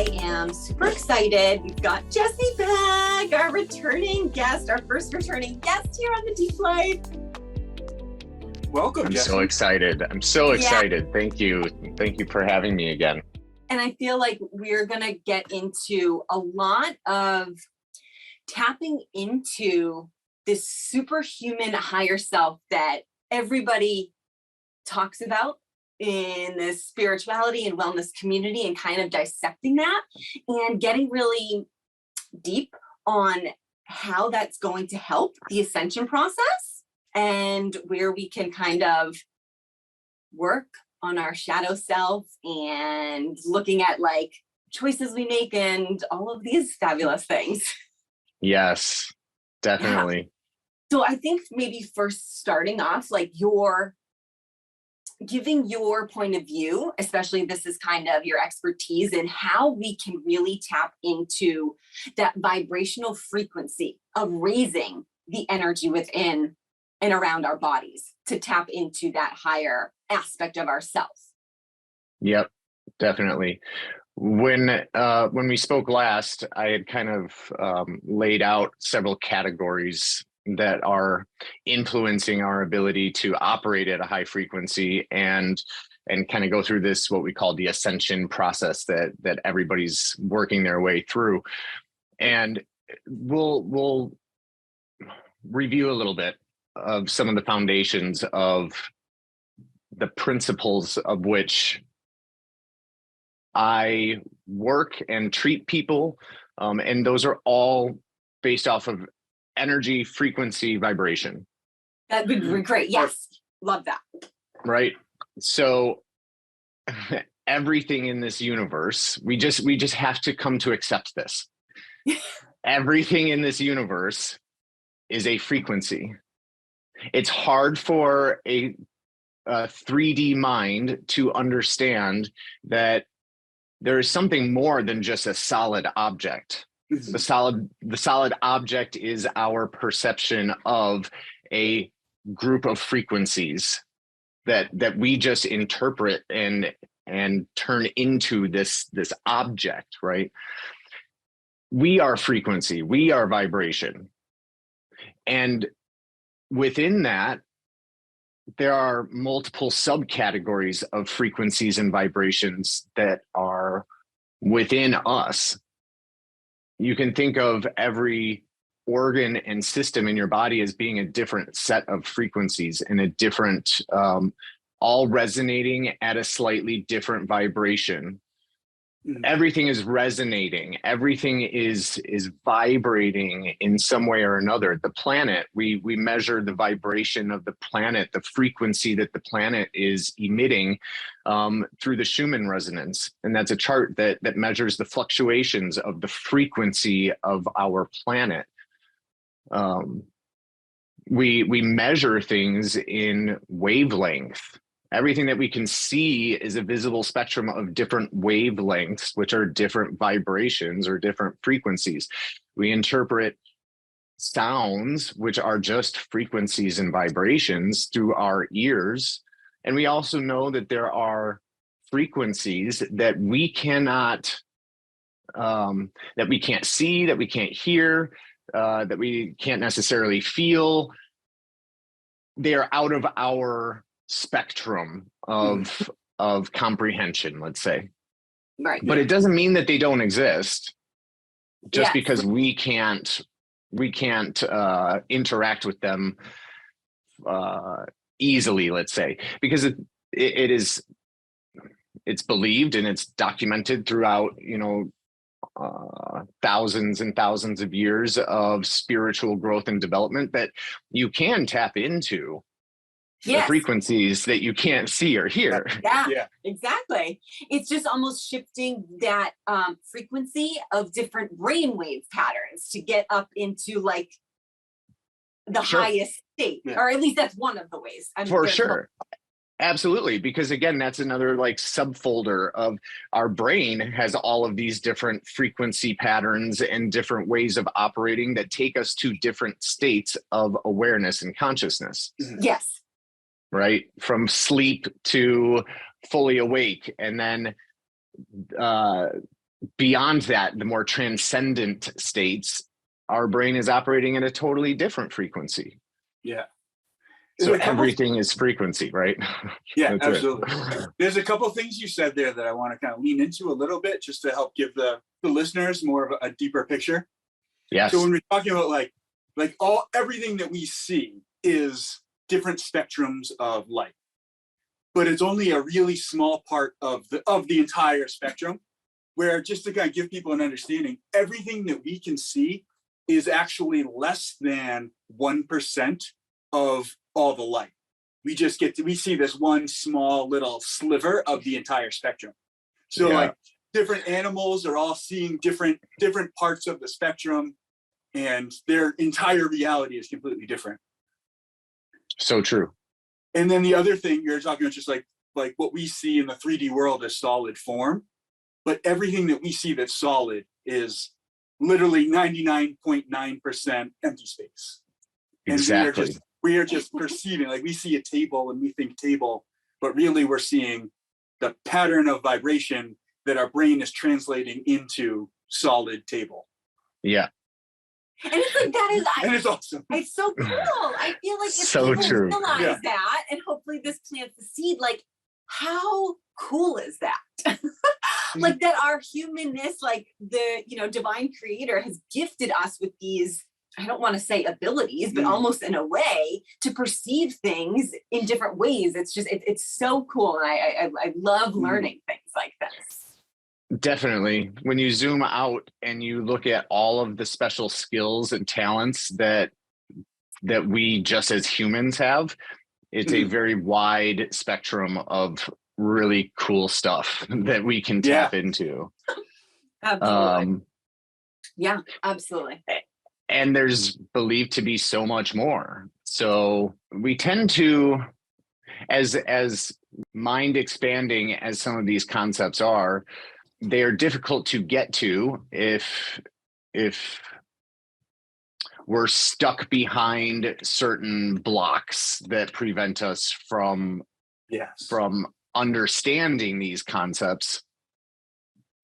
I am super excited. We've got Jessie back, our returning guest, our first returning guest here on the Deep Life. Welcome, I'm Jessie. so excited. I'm so excited. Thank you. Thank you for having me again. And I feel like we're going to get into a lot of tapping into this superhuman higher self that everybody talks about in the spirituality and wellness community, and kind of dissecting that and getting really deep on how that's going to help the ascension process, and where we can kind of work on our shadow self and looking at like choices we make and all of these fabulous things. Yes, definitely. Yeah. So I think maybe first starting off, like giving your point of view, especially this is kind of your expertise in how we can really tap into that vibrational frequency of raising the energy within and around our bodies to tap into that higher aspect of ourselves. Yep, definitely. When we spoke last, I had kind of laid out several categories that are influencing our ability to operate at a high frequency and kind of go through this, what we call the ascension process that everybody's working their way through. And we'll review a little bit of some of the foundations of the principles of which I work and treat people. And those are all based off of energy, frequency, vibration. That would be great. Yes. Love that. Right. So everything in this universe, we just have to come to accept this. Everything in this universe is a frequency. It's hard for a 3D mind to understand that there is something more than just a solid object. The solid object is our perception of a group of frequencies that we just interpret and turn into this object, right? We are frequency, we are vibration. And within that, there are multiple subcategories of frequencies and vibrations that are within us. You can think of every organ and system in your body as being a different set of frequencies and a different, all resonating at a slightly different vibration. Everything is resonating. Everything is vibrating in some way or another. The planet, we measure the vibration of the planet, the frequency that the planet is emitting through the Schumann resonance. And that's a chart that measures the fluctuations of the frequency of our planet. We measure things in wavelength. Everything that we can see is a visible spectrum of different wavelengths, which are different vibrations or different frequencies. We interpret sounds, which are just frequencies and vibrations, through our ears. And we also know that there are frequencies that we cannot, that we can't see, that we can't hear, that we can't necessarily feel. They are out of our spectrum of comprehension, let's say. Right. But it doesn't mean that they don't exist just Yes. because we can't interact with them easily, let's say, because it's believed and it's documented throughout, thousands and thousands of years of spiritual growth and development that you can tap into the frequencies that you can't see or hear. Yeah, exactly. It's just almost shifting that frequency of different brainwave patterns to get up into like the highest state, or at least that's one of the ways. For sure. Absolutely. Because again, that's another like subfolder of our brain has all of these different frequency patterns and different ways of operating that take us to different states of awareness and consciousness. Yes. Right? From sleep to fully awake, and then beyond that, the more transcendent states, our brain is operating at a totally different frequency. Yeah. So everything is frequency, right? Yeah, That's absolutely. it. There's a couple of things you said there that I want to kind of lean into a little bit, just to help give the listeners more of a deeper picture. Yes. So when we're talking about everything that we see is different spectrums of light, but it's only a really small part of the entire spectrum. Where, just to kind of give people an understanding, everything that we can see is actually less than 1% of all the light. We see this one small little sliver of the entire spectrum. So like different animals are all seeing different parts of the spectrum, and their entire reality is completely different. So true. And then the other thing you're talking about, just like what we see in the 3D world is solid form, but everything that we see that's solid is literally 99.9% empty space. Exactly. And we are just perceiving, like we see a table and we think table, but really we're seeing the pattern of vibration that our brain is translating into solid table. Yeah. And it's like, that is, and it's awesome. It's so cool. I feel like if so people true. realize that, and hopefully this plants the seed, like, how cool is that? Like that our humanness, like the, divine creator has gifted us with these, I don't want to say abilities, but almost in a way to perceive things in different ways. It's just, it's so cool. And I love learning things like this. Definitely. When you zoom out and you look at all of the special skills and talents that we just as humans have, it's a very wide spectrum of really cool stuff that we can tap into. Absolutely. Yeah, absolutely. And there's believed to be so much more. So we tend to, as mind expanding as some of these concepts are, they are difficult to get to if we're stuck behind certain blocks that prevent us from understanding these concepts,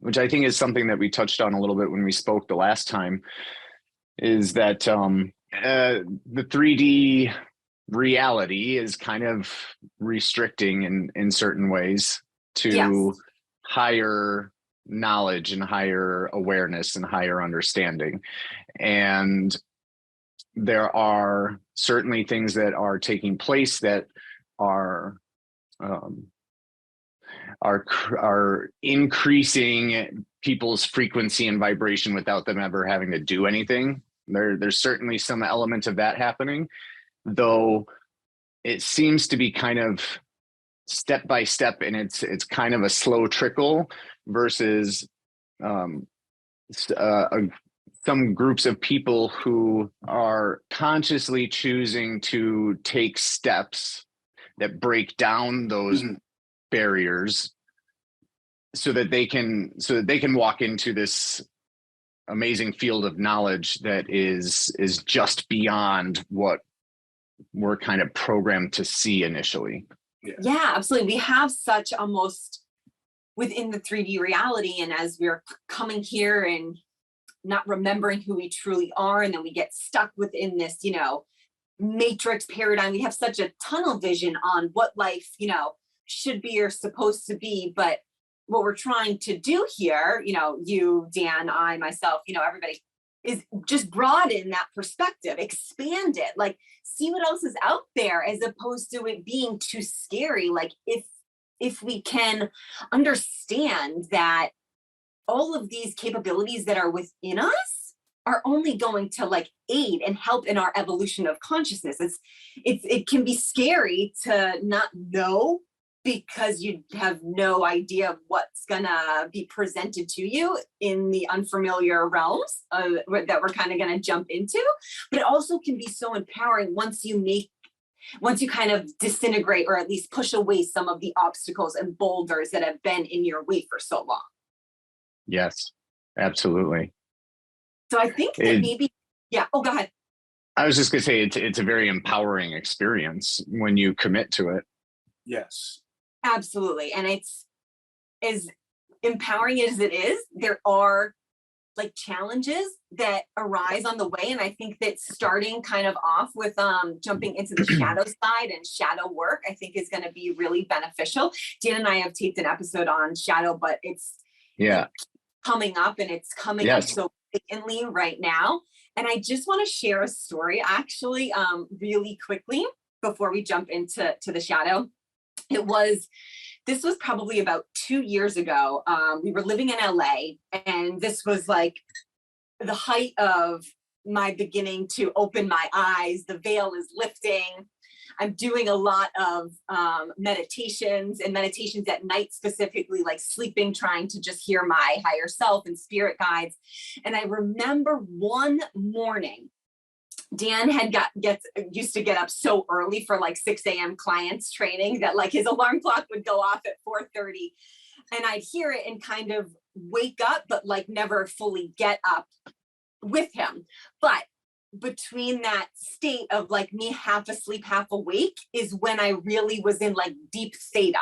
which I think is something that we touched on a little bit when we spoke the last time, is that the 3D reality is kind of restricting in certain ways to higher knowledge and higher awareness and higher understanding. And there are certainly things that are taking place that are increasing people's frequency and vibration without them ever having to do anything. There's certainly some element of that happening, though it seems to be kind of step by step, and it's kind of a slow trickle versus some groups of people who are consciously choosing to take steps that break down those barriers so that they can walk into this amazing field of knowledge that is just beyond what we're kind of programmed to see initially. Yeah, absolutely. We have such almost within the 3D reality, and as we're coming here and not remembering who we truly are, and then we get stuck within this, matrix paradigm. We have such a tunnel vision on what life, should be or supposed to be. But what we're trying to do here, you, Dan, I, myself, everybody, is just broaden that perspective, expand it, like see what else is out there, as opposed to it being too scary. Like if we can understand that all of these capabilities that are within us are only going to like aid and help in our evolution of consciousness. It can be scary to not know, because you have no idea of what's gonna be presented to you in the unfamiliar realms that we're kind of gonna jump into. But it also can be so empowering once you kind of disintegrate, or at least push away some of the obstacles and boulders that have been in your way for so long. Yes, absolutely. So I think that maybe, go ahead. I was just gonna say it's a very empowering experience when you commit to it. Yes. Absolutely. And it's empowering as it is, there are like challenges that arise on the way. And I think that starting kind of off with jumping into the shadow side and shadow work, I think is going to be really beneficial. Dan and I have taped an episode on shadow, but it's like, coming up, and it's coming up so blatantly right now. And I just want to share a story actually really quickly before we jump into the shadow. This was probably about 2 years ago. We were living in LA, and this was like the height of my beginning to open my eyes. The veil is lifting. I'm doing a lot of meditations at night, specifically like sleeping, trying to just hear my higher self and spirit guides. And I remember one morning, Dan used to get up so early for like 6 a.m. clients training that like his alarm clock would go off at 4:30, and I'd hear it and kind of wake up, but like never fully get up with him. But between that state of like me half asleep, half awake is when I really was in like deep theta.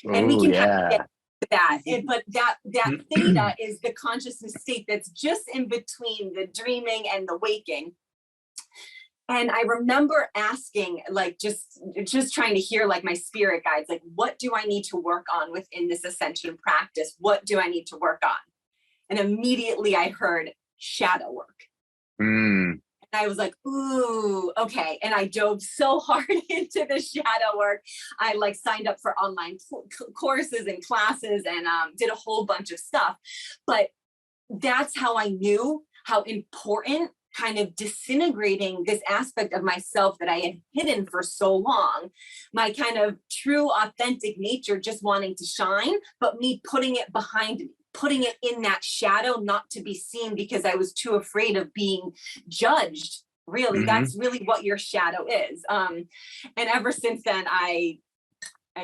And we can kind of get that, but that theta is the consciousness state that's just in between the dreaming and the waking. And I remember asking, like, just trying to hear like my spirit guides, like, what do I need to work on within this ascension practice? What do I need to work on? And immediately I heard shadow work. And I was like, ooh, okay. And I dove so hard into the shadow work. I like signed up for online courses and classes and did a whole bunch of stuff. But that's how I knew how important kind of disintegrating this aspect of myself that I had hidden for so long, my kind of true authentic nature just wanting to shine, but me putting it behind me, putting it in that shadow, not to be seen because I was too afraid of being judged. Really, that's really what your shadow is. And ever since then, I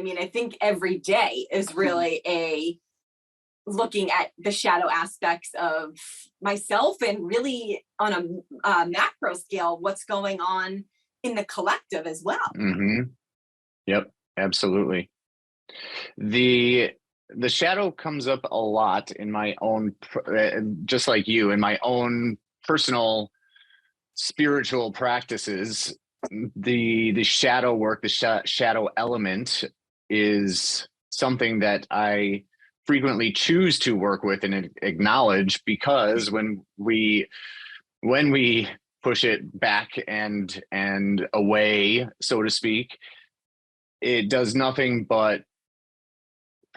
mean, I think every day is really looking at the shadow aspects of myself, and really on a macro scale, what's going on in the collective as well. Yep, absolutely. The shadow comes up a lot in my own, just like you, in my own personal spiritual practices. The shadow work, the shadow element is something that I frequently choose to work with and acknowledge, because when we push it back and away, so to speak, it does nothing but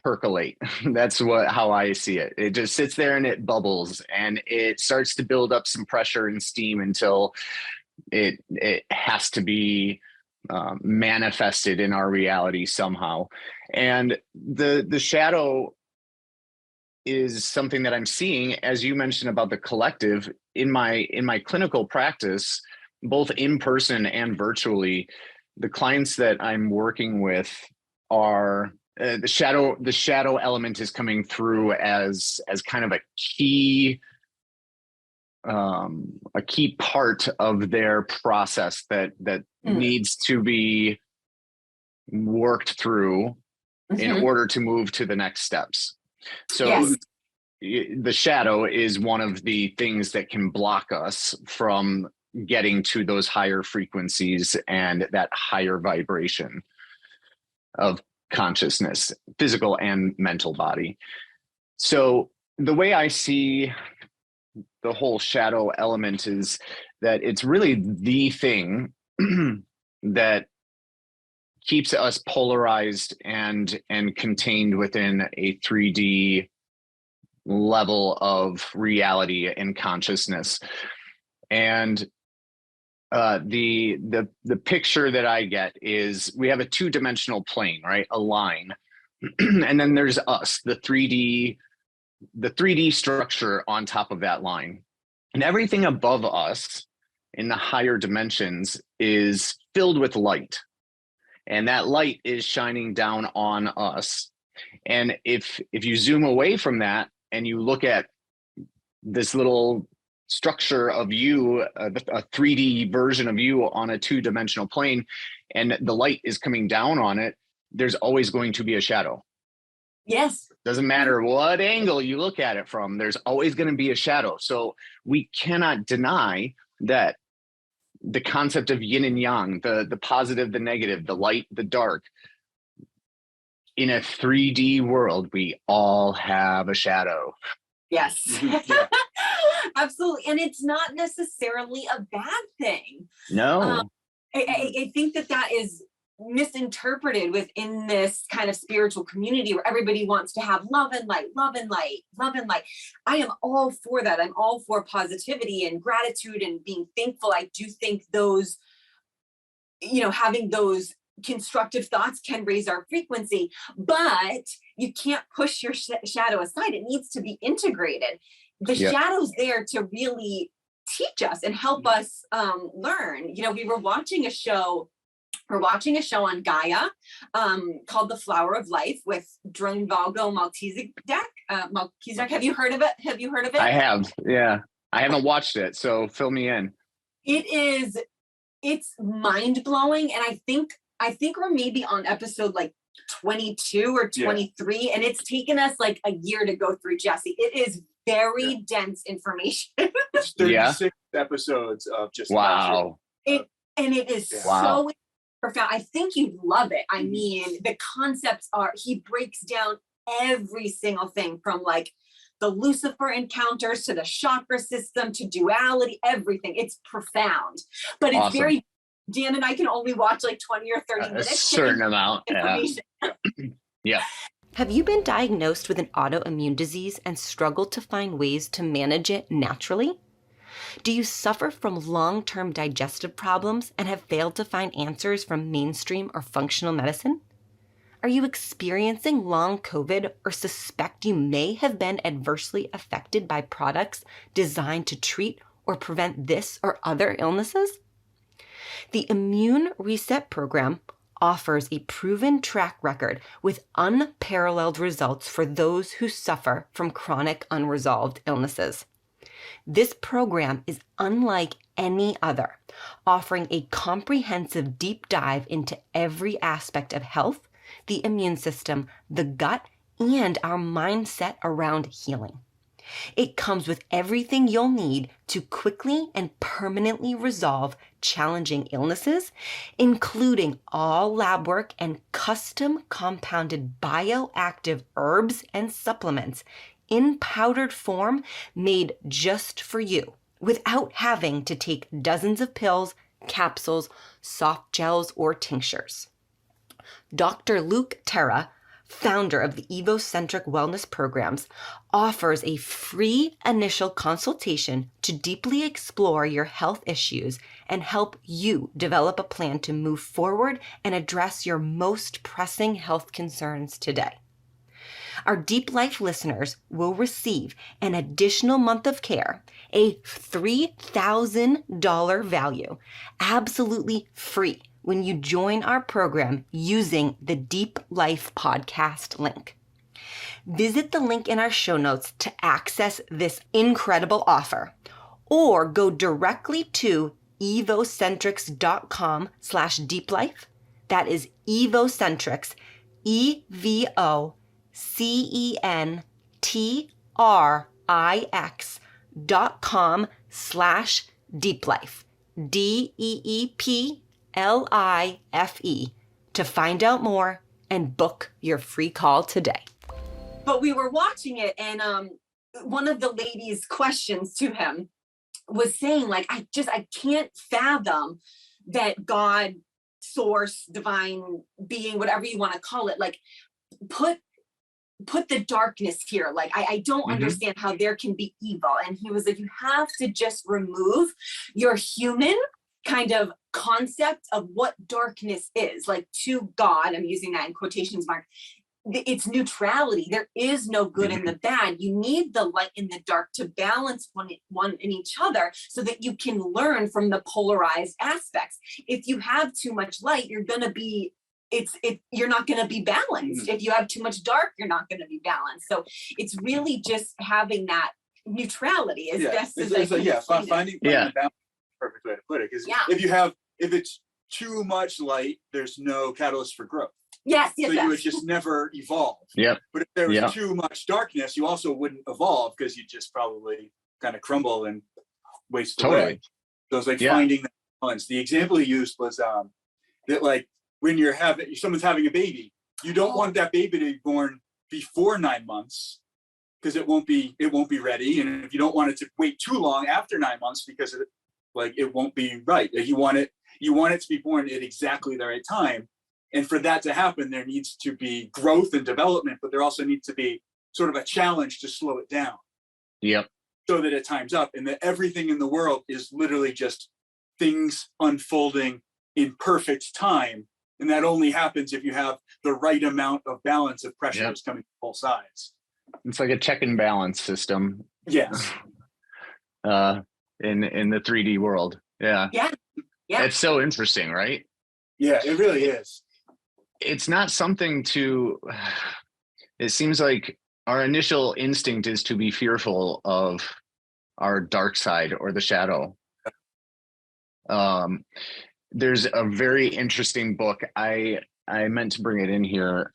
percolate. That's how I see it. It just sits there and it bubbles, and it starts to build up some pressure and steam until it has to be manifested in our reality somehow. And the shadow is something that I'm seeing, as you mentioned about the collective, in my clinical practice, both in person and virtually. The clients that I'm working with are the shadow element is coming through as kind of a key part of their process that needs to be worked through in order to move to the next steps. So the shadow is one of the things that can block us from getting to those higher frequencies and that higher vibration of consciousness, physical and mental body. So the way I see the whole shadow element is that it's really the thing that keeps us polarized and contained within a 3D level of reality and consciousness. And the picture that I get is we have a 2-dimensional plane, right? A line. And then there's us, the 3D structure on top of that line. And everything above us in the higher dimensions is filled with light. And that light is shining down on us. And if you zoom away from that and you look at this little structure of you, a 3D version of you on a 2-dimensional plane, and the light is coming down on it, there's always going to be a shadow. Yes. Doesn't matter what angle you look at it from, there's always going to be a shadow. So we cannot deny that the concept of yin and yang, the positive, the negative, the light, the dark, in a 3D world, we all have a shadow. Yes. Yeah. Absolutely. And it's not necessarily a bad thing. No. I think that is misinterpreted within this kind of spiritual community where everybody wants to have love and light, love and light, love and light. I am all for that. I'm all for positivity and gratitude and being thankful. I do think those, having those constructive thoughts can raise our frequency, but you can't push your shadow aside. It needs to be integrated. The shadow's there to really teach us and help us learn. We're watching a show on Gaia called The Flower of Life with Drunvalgo Melchizedek. Have you heard of it? I have. Yeah. I haven't watched it, so fill me in. It's mind-blowing. And I think we're maybe on episode like 22 or 23, and it's taken us like a year to go through, Jesse. It is very dense information. It's 36 episodes of just wow. It is so profound. I think you'd love it. I mean, the concepts he breaks down every single thing from like the Lucifer encounters to the chakra system to duality, everything. It's profound, but it's very, Dan and I can only watch like 20 or 30 minutes. A certain amount. Yeah. Have you been diagnosed with an autoimmune disease and struggled to find ways to manage it naturally? Do you suffer from long-term digestive problems and have failed to find answers from mainstream or functional medicine? Are you experiencing long COVID or suspect you may have been adversely affected by products designed to treat or prevent this or other illnesses? The Immune Reset Program offers a proven track record with unparalleled results for those who suffer from chronic unresolved illnesses. This program is unlike any other, offering a comprehensive deep dive into every aspect of health, the immune system, the gut, and our mindset around healing. It comes with everything you'll need to quickly and permanently resolve challenging illnesses, including all lab work and custom compounded bioactive herbs and supplements in powdered form made just for you, without having to take dozens of pills, capsules, soft gels, or tinctures. Dr. Luke Terra, founder of the Evocentric Wellness Programs, offers a free initial consultation to deeply explore your health issues and help you develop a plan to move forward and address your most pressing health concerns today. Our Deep Life listeners will receive an additional month of care, a $3,000 value, absolutely free, when you join our program using the Deep Life podcast link. Visit the link in our show notes to access this incredible offer, or go directly to evocentrics.com/deeplife. That is Evocentrics, EVOCentrix.com/deeplife, DEEPLIFE, to find out more and book your free call today. But we were watching it, and one of the ladies' questions to him was saying, like, I can't fathom that God, source, divine being, whatever you want to call it, like, put the darkness here. Like, I don't understand how there can be evil. And he was like, you have to just remove your human kind of concept of what darkness is. Like, to God, I'm using that in quotations mark, it's neutrality. There is no good and the bad. You need the light and the dark to balance one in each other so that you can learn from the polarized aspects. If you have too much light, you're going to be you're not going to be balanced. If you have too much dark, you're not going to be balanced. So it's really just having that neutrality as best as I can. Finding the balance, perfect way to put it. Because if it's too much light, there's no catalyst for growth. Yes, yes, So you would yes. just never evolve. Yep. But if there was Yep. too much darkness, you also wouldn't evolve because you'd just probably kind of crumble and waste away. Totally. So it's like Yeah. finding that balance. The example he used was that like when someone's having a baby, you don't want that baby to be born before 9 months because it won't be ready. And if you don't want it to wait too long after 9 months because it won't be right. You want it to be born at exactly the right time. And for that to happen, there needs to be growth and development, but there also needs to be sort of a challenge to slow it down. Yep. So that it times up, and that everything in the world is literally just things unfolding in perfect time. And that only happens if you have the right amount of balance of pressures coming from both sides. It's like a check and balance system. Yes. In the 3D world. Yeah. Yeah. Yeah. It's so interesting, right? Yeah, it really is. It's not something it seems like our initial instinct is to be fearful of our dark side or the shadow. There's a very interesting book. I meant to bring it in here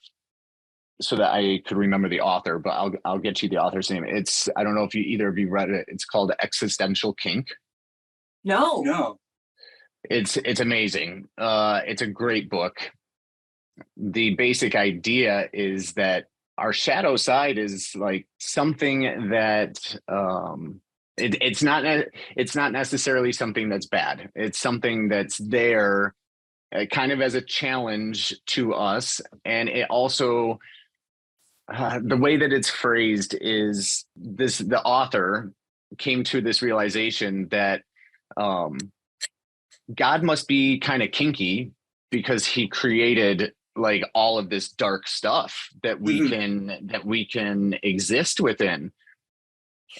so that I could remember the author, but I'll get you the author's name. I don't know if either of you read it. It's called Existential Kink. No. It's amazing. It's a great book. The basic idea is that our shadow side is like something that it's not necessarily something that's bad. It's something that's there kind of as a challenge to us. And it also the way that it's phrased is the author came to this realization that God must be kind of kinky because he created like all of this dark stuff that we can exist within.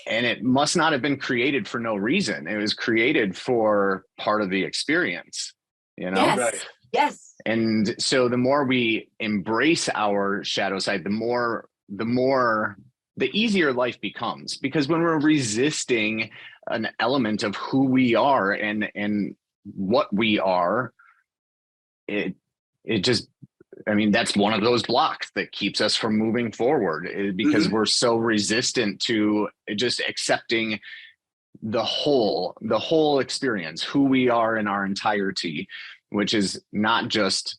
And it must not have been created for no reason. It was created for part of the experience, Yes. Right. Yes. And so the more we embrace our shadow side, the easier life becomes, because when we're resisting an element of who we are and what we are, it just, I mean, that's one of those blocks that keeps us from moving forward, because we're so resistant to just accepting the whole experience, who we are in our entirety, which is not just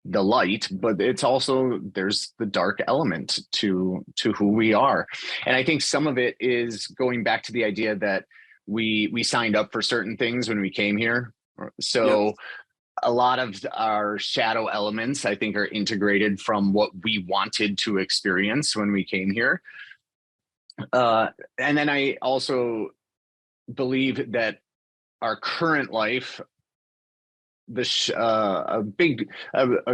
the light, but it's also, there's the dark element to who we are. And I think some of it is going back to the idea that we signed up for certain things when we came here. So a lot of our shadow elements, I think, are integrated from what we wanted to experience when we came here. And then I also believe that our current life, a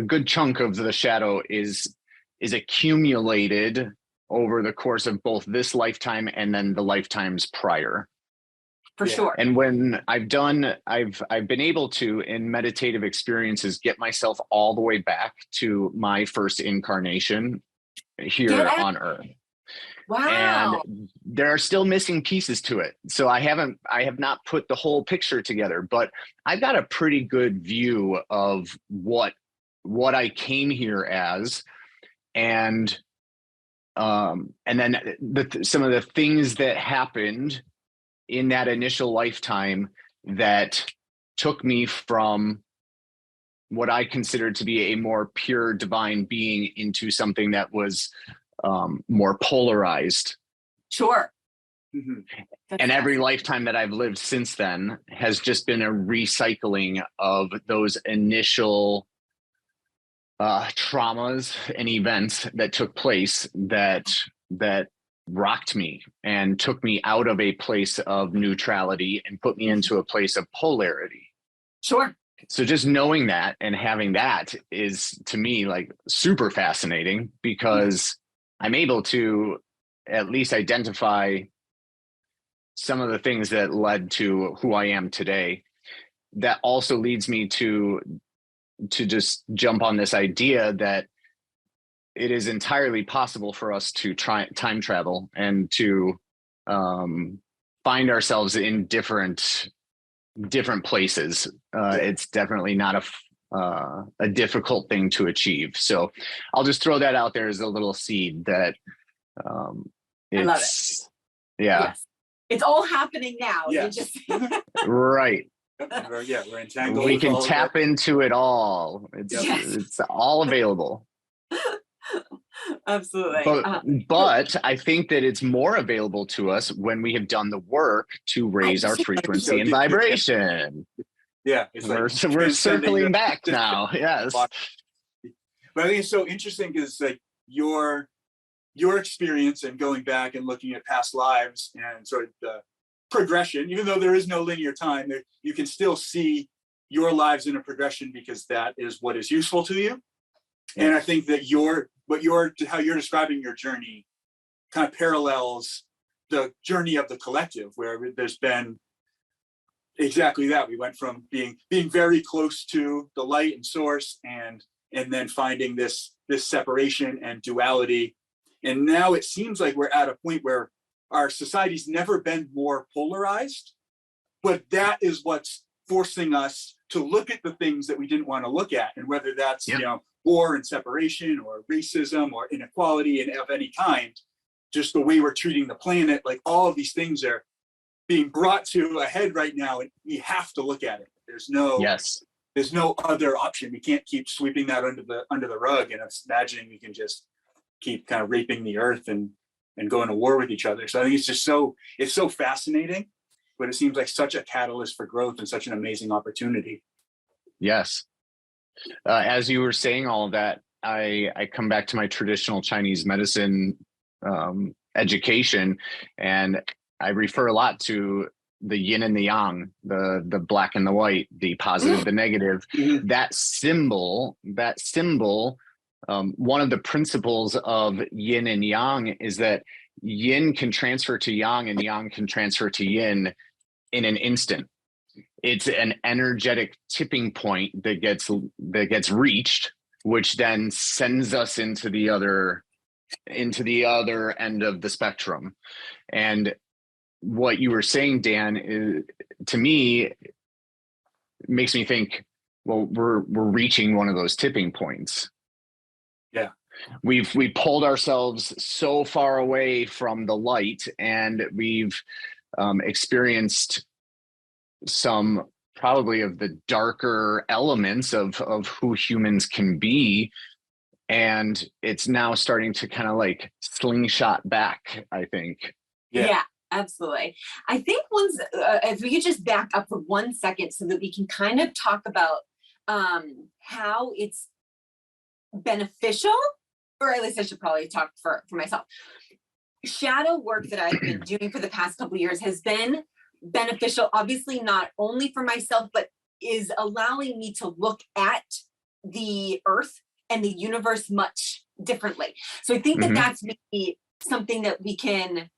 good chunk of the shadow is accumulated over the course of both this lifetime and then the lifetimes prior. For sure. And when I've been able to, in meditative experiences, get myself all the way back to my first incarnation here on Earth. Wow. And there are still missing pieces to it. So I have not put the whole picture together, but I've got a pretty good view of what I came here as. And then some of the things that happened in that initial lifetime that took me from what I considered to be a more pure divine being into something that was more polarized. Sure. And every lifetime that I've lived since then has just been a recycling of those initial traumas and events that took place that rocked me and took me out of a place of neutrality and put me into a place of polarity. Sure. So just knowing that and having that is, to me, like super fascinating, because I'm able to at least identify some of the things that led to who I am today. That also leads me to just jump on this idea that it is entirely possible for us to try time travel and to find ourselves in different places. It's definitely not a difficult thing to achieve. So I'll just throw that out there as a little seed that I love it. Yeah. Yes. It's all happening now. Yes. You just Right. Yeah, we're entangled. We with can all of tap it. into it all. It's all available. absolutely. But I think that it's more available to us when we have done the work to raise our frequency and vibration. Yeah, it's like We're transcending circling back now. Yes. But I think it's so interesting because like your experience and going back and looking at past lives and sort of the progression, even though there is no linear time, you can still see your lives in a progression because that is what is useful to you. And I think that how you're describing your journey kind of parallels the journey of the collective, where there's been exactly that. We went from being very close to the light and source, and then finding this separation and duality. And now it seems like we're at a point where our society's never been more polarized, but that is what's forcing us to look at the things that we didn't want to look at. And whether that's, war and separation or racism or inequality and of any kind, just the way we're treating the planet, like all of these things are being brought to a head right now, and we have to look at it. There's no other option. We can't keep sweeping that under the rug and imagining we can just keep kind of raping the earth and going to war with each other. So I think it's so fascinating, but it seems like such a catalyst for growth and such an amazing opportunity. Yes. As you were saying all of that, I come back to my traditional Chinese medicine education, and I refer a lot to the yin and the yang, the black and the white, the positive, the negative. That symbol, one of the principles of yin and yang is that yin can transfer to yang and yang can transfer to yin in an instant. It's an energetic tipping point that gets reached, which then sends us into the other end of the spectrum. And what you were saying, Dan, is, to me, makes me think, well, we're reaching one of those tipping points. Yeah. We pulled ourselves so far away from the light, and we've experienced some probably of the darker elements of who humans can be. And it's now starting to kind of like slingshot back, I think. Yeah, absolutely. I think if we could just back up for 1 second so that we can kind of talk about how it's beneficial, or at least I should probably talk for myself. Shadow work that I've been doing for the past couple of years has been beneficial, obviously not only for myself, but is allowing me to look at the earth and the universe much differently. So I think that that's maybe something that we can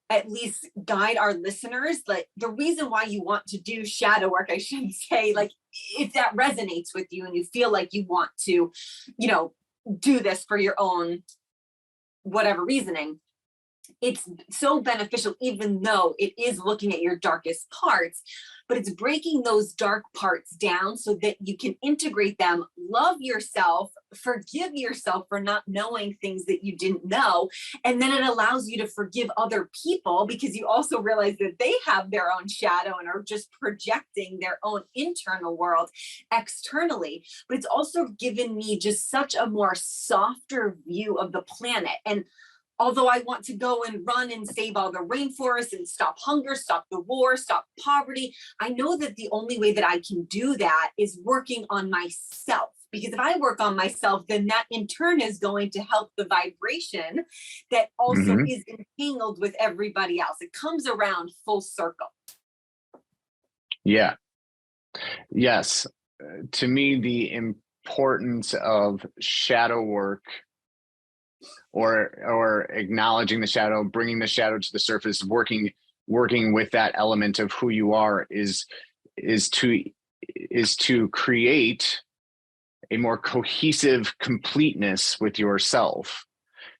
at least guide our listeners. Like the reason why you want to do shadow work, I should say, like if that resonates with you and you feel like you want to, do this for your own whatever reasoning, it's so beneficial, even though it is looking at your darkest parts, but it's breaking those dark parts down so that you can integrate them, love yourself, forgive yourself for not knowing things that you didn't know. And then it allows you to forgive other people because you also realize that they have their own shadow and are just projecting their own internal world externally. But it's also given me just such a more softer view of the planet. And although I want to go and run and save all the rainforests and stop hunger, stop the war, stop poverty, I know that the only way that I can do that is working on myself. Because if I work on myself, then that in turn is going to help the vibration that also is entangled with everybody else. It comes around full circle. Yeah. Yes. To me, the importance of shadow work or acknowledging the shadow, bringing the shadow to the surface, working with that element of who you are is to create a more cohesive completeness with yourself.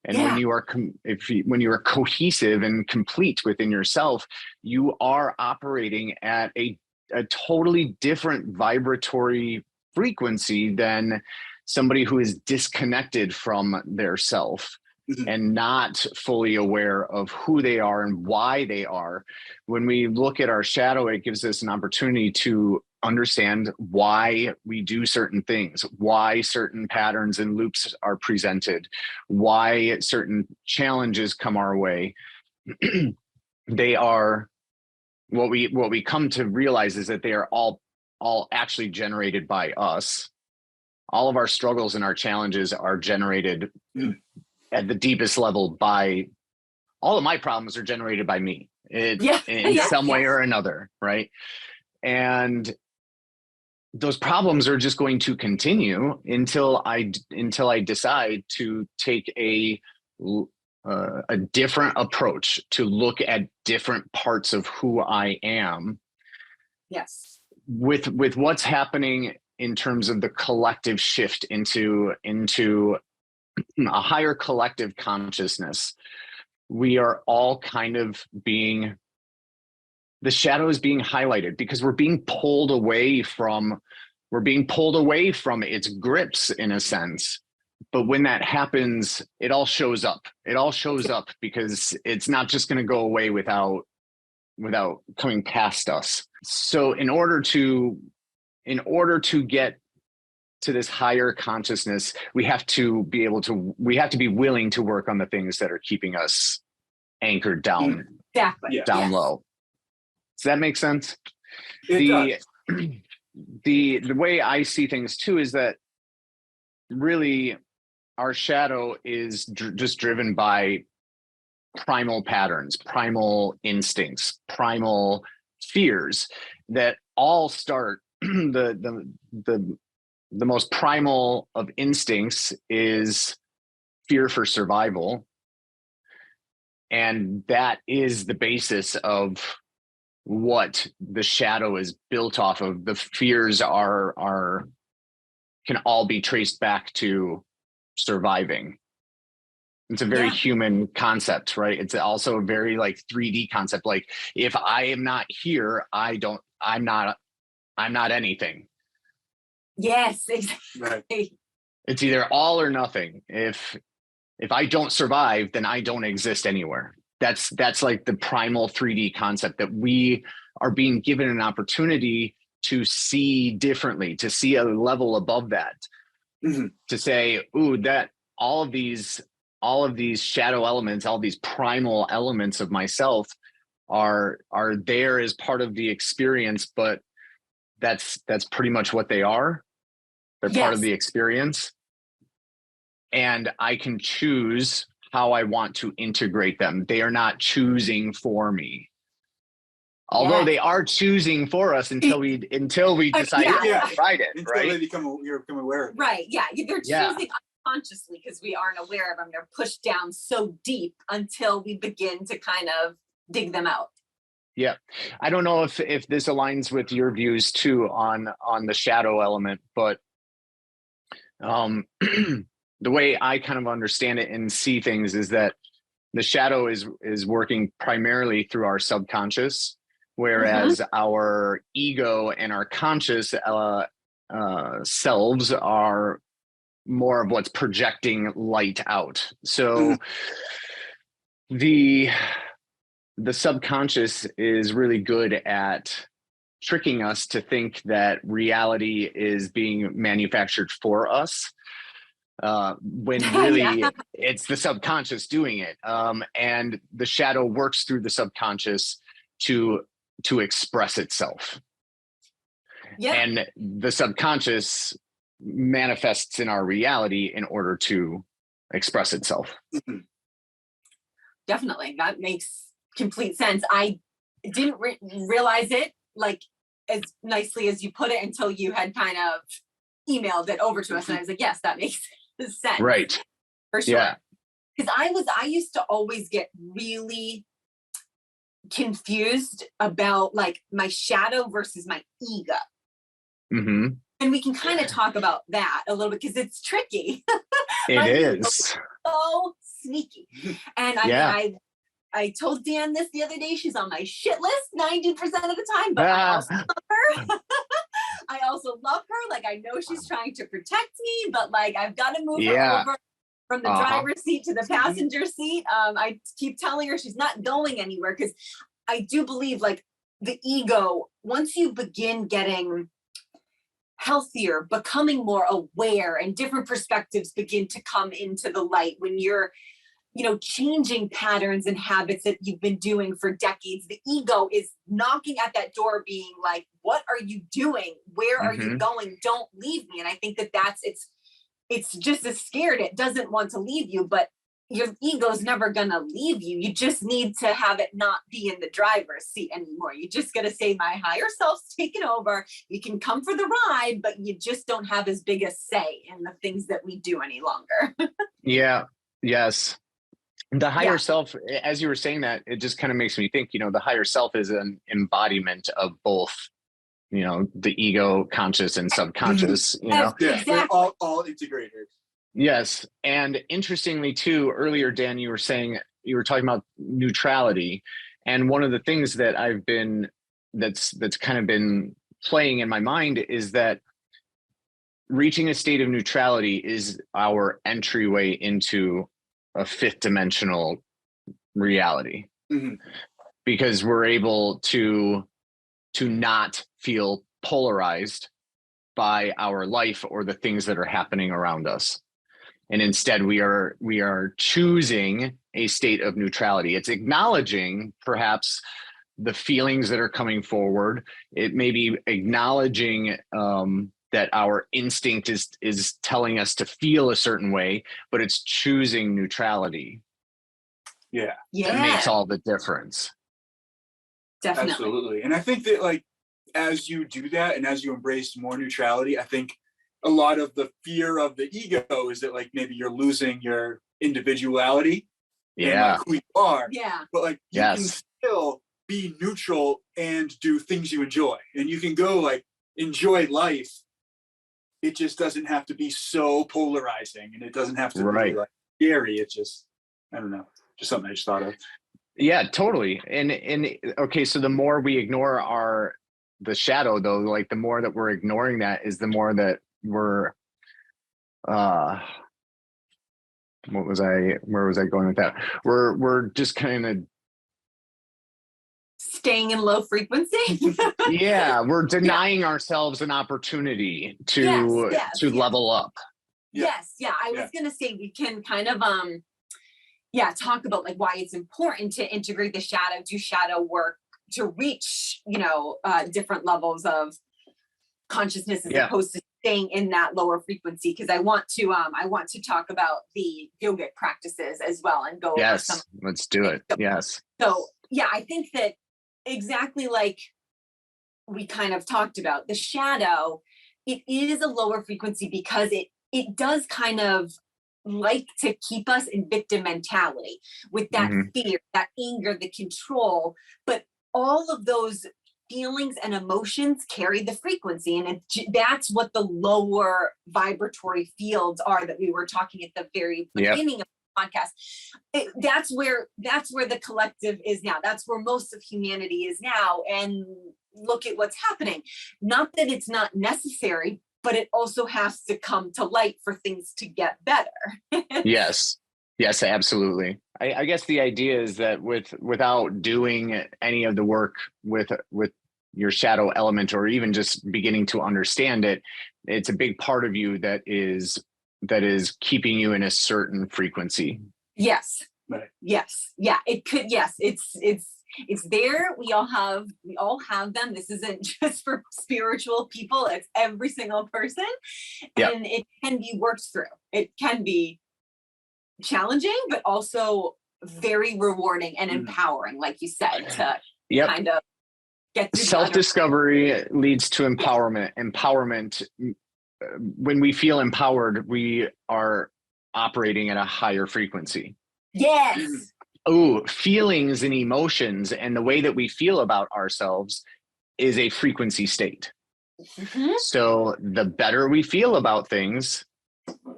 And when you are cohesive and complete within yourself, you are operating at a totally different vibratory frequency than somebody who is disconnected from their self and not fully aware of who they are and why they are. When we look at our shadow, it gives us an opportunity to understand why we do certain things, why certain patterns and loops are presented, why certain challenges come our way. They are what we come to realize is that they are all actually generated by us. All of our struggles and our challenges are generated at the deepest level by, all of my problems are generated by me in some way or another, right? And those problems are just going to continue until I decide to take a different approach, to look at different parts of who I am. Yes. With what's happening in terms of the collective shift into a higher collective consciousness, we are all kind of the shadow is being highlighted because we're being pulled away from its grips in a sense. But when that happens, it all shows up. It all shows up because it's not just going to go away without coming past us. So in order to get to this higher consciousness, we have to be willing to work on the things that are keeping us anchored down, down low. Does that make sense? It does. The way I see things too is that really our shadow is just driven by primal patterns, primal instincts, primal fears that all start the most primal of instincts is fear for survival. And that is the basis of what the shadow is built off of. The fears can all be traced back to surviving. It's a very human concept, right? It's also a very like 3D concept. Like if I am not here, I'm not anything. Yes, exactly. Right. It's either all or nothing. If I don't survive, then I don't exist anywhere. That's like the primal 3D concept that we are being given an opportunity to see differently, to see a level above that, to say, ooh, that all of these shadow elements, all these primal elements of myself are there as part of the experience, but that's pretty much what they are. They're part of the experience. And I can choose how I want to integrate them. They are not choosing for me. Although they are choosing for us until we decide to ride it, until right? they become aware of it. Right. Yeah. They're choosing unconsciously because we aren't aware of them. They're pushed down so deep until we begin to kind of dig them out. Yeah. I don't know if this aligns with your views too on the shadow element, but the way I kind of understand it and see things is that the shadow is working primarily through our subconscious, whereas our ego and our conscious selves are more of what's projecting light out. So the subconscious is really good at tricking us to think that reality is being manufactured for us. When really it's the subconscious doing it. And the shadow works through the subconscious to express itself. Yeah. And the subconscious manifests in our reality in order to express itself. Definitely. That makes complete sense. I didn't realize it like as nicely as you put it until you had kind of emailed it over to us. And I was like, yes, that makes sense. Right. For sure. Yeah. Because I used to always get really confused about like my shadow versus my ego. And we can kind of talk about that a little bit because it's tricky. It is. So sneaky. And I told Dan this the other day. She's on my shit list 90% of the time, but I also love her. I also love her. Like, I know she's trying to protect me, but like, I've got to move her Yeah. over from the driver's seat to the passenger seat. I keep telling her she's not going anywhere, because I do believe like the ego, once you begin getting healthier, becoming more aware, and different perspectives begin to come into the light when you're, you know, changing patterns and habits that you've been doing for decades, the ego is knocking at that door being like, what are you doing? Where are you going? Don't leave me. And I think that it's just as scared. It doesn't want to leave you, but your ego's never gonna leave you. You just need to have it not be in the driver's seat anymore. You just gotta say, my higher self's taken over. You can come for the ride, but you just don't have as big a say in the things that we do any longer. Yeah. Yes. The higher self, as you were saying that, it just kind of makes me think, you know, the higher self is an embodiment of both, you know, the ego, conscious and subconscious, you know. Yeah, Exactly. they're all integrated. Yes. And interestingly too, earlier, Dan, you were talking about neutrality. And one of the things that that's kind of been playing in my mind is that reaching a state of neutrality is our entryway into a fifth dimensional reality, because we're able to not feel polarized by our life or the things that are happening around us. And instead we are choosing a state of neutrality. It's acknowledging perhaps the feelings that are coming forward. It may be acknowledging that our instinct is telling us to feel a certain way, but it's choosing neutrality. Yeah. That makes all the difference. Definitely. Absolutely. And I think that like, as you do that and as you embrace more neutrality, I think a lot of the fear of the ego is that like maybe you're losing your individuality and like who you are. Yeah. But like you can still be neutral and do things you enjoy. And you can go like enjoy life. It just doesn't have to be so polarizing, and it doesn't have to be like scary. It's just, I don't know, just something I just thought of. Yeah, totally. And okay, so the more we ignore the shadow, though, like the more that we're ignoring that is the more that we're where was I going with that? We're just kind of staying in low frequency. Yeah, we're denying ourselves an opportunity to level up. Yes, I was gonna say we can kind of talk about like why it's important to integrate the shadow, do shadow work to reach, you know, different levels of consciousness as opposed to staying in that lower frequency. Because I want to talk about the yogic practices as well and go over some. Let's do it. Yes. So yeah, I think that exactly like we kind of talked about, the shadow, it is a lower frequency because it does kind of like to keep us in victim mentality with that fear, that anger, the control, but all of those feelings and emotions carry the frequency, and that's what the lower vibratory fields are that we were talking at the very beginning of the podcast. That's where the collective is now. That's where most of humanity is now, and look at what's happening. Not that it's not necessary, but it also has to come to light for things to get better. Yes, absolutely. I guess the idea is that without doing any of the work with your shadow element, or even just beginning to understand it, it's a big part of you that is keeping you in a certain frequency. Yes. Right. Yes. Yeah. It could. Yes. It's there. We all have them. This isn't just for spiritual people. It's every single person, and it can be worked through. It can be challenging, but also very rewarding and empowering, like you said, to kind of get through. Self-discovery leads to empowerment. When we feel empowered, we are operating at a higher frequency. Yes. Oh, feelings and emotions and the way that we feel about ourselves is a frequency state. So the better we feel about things,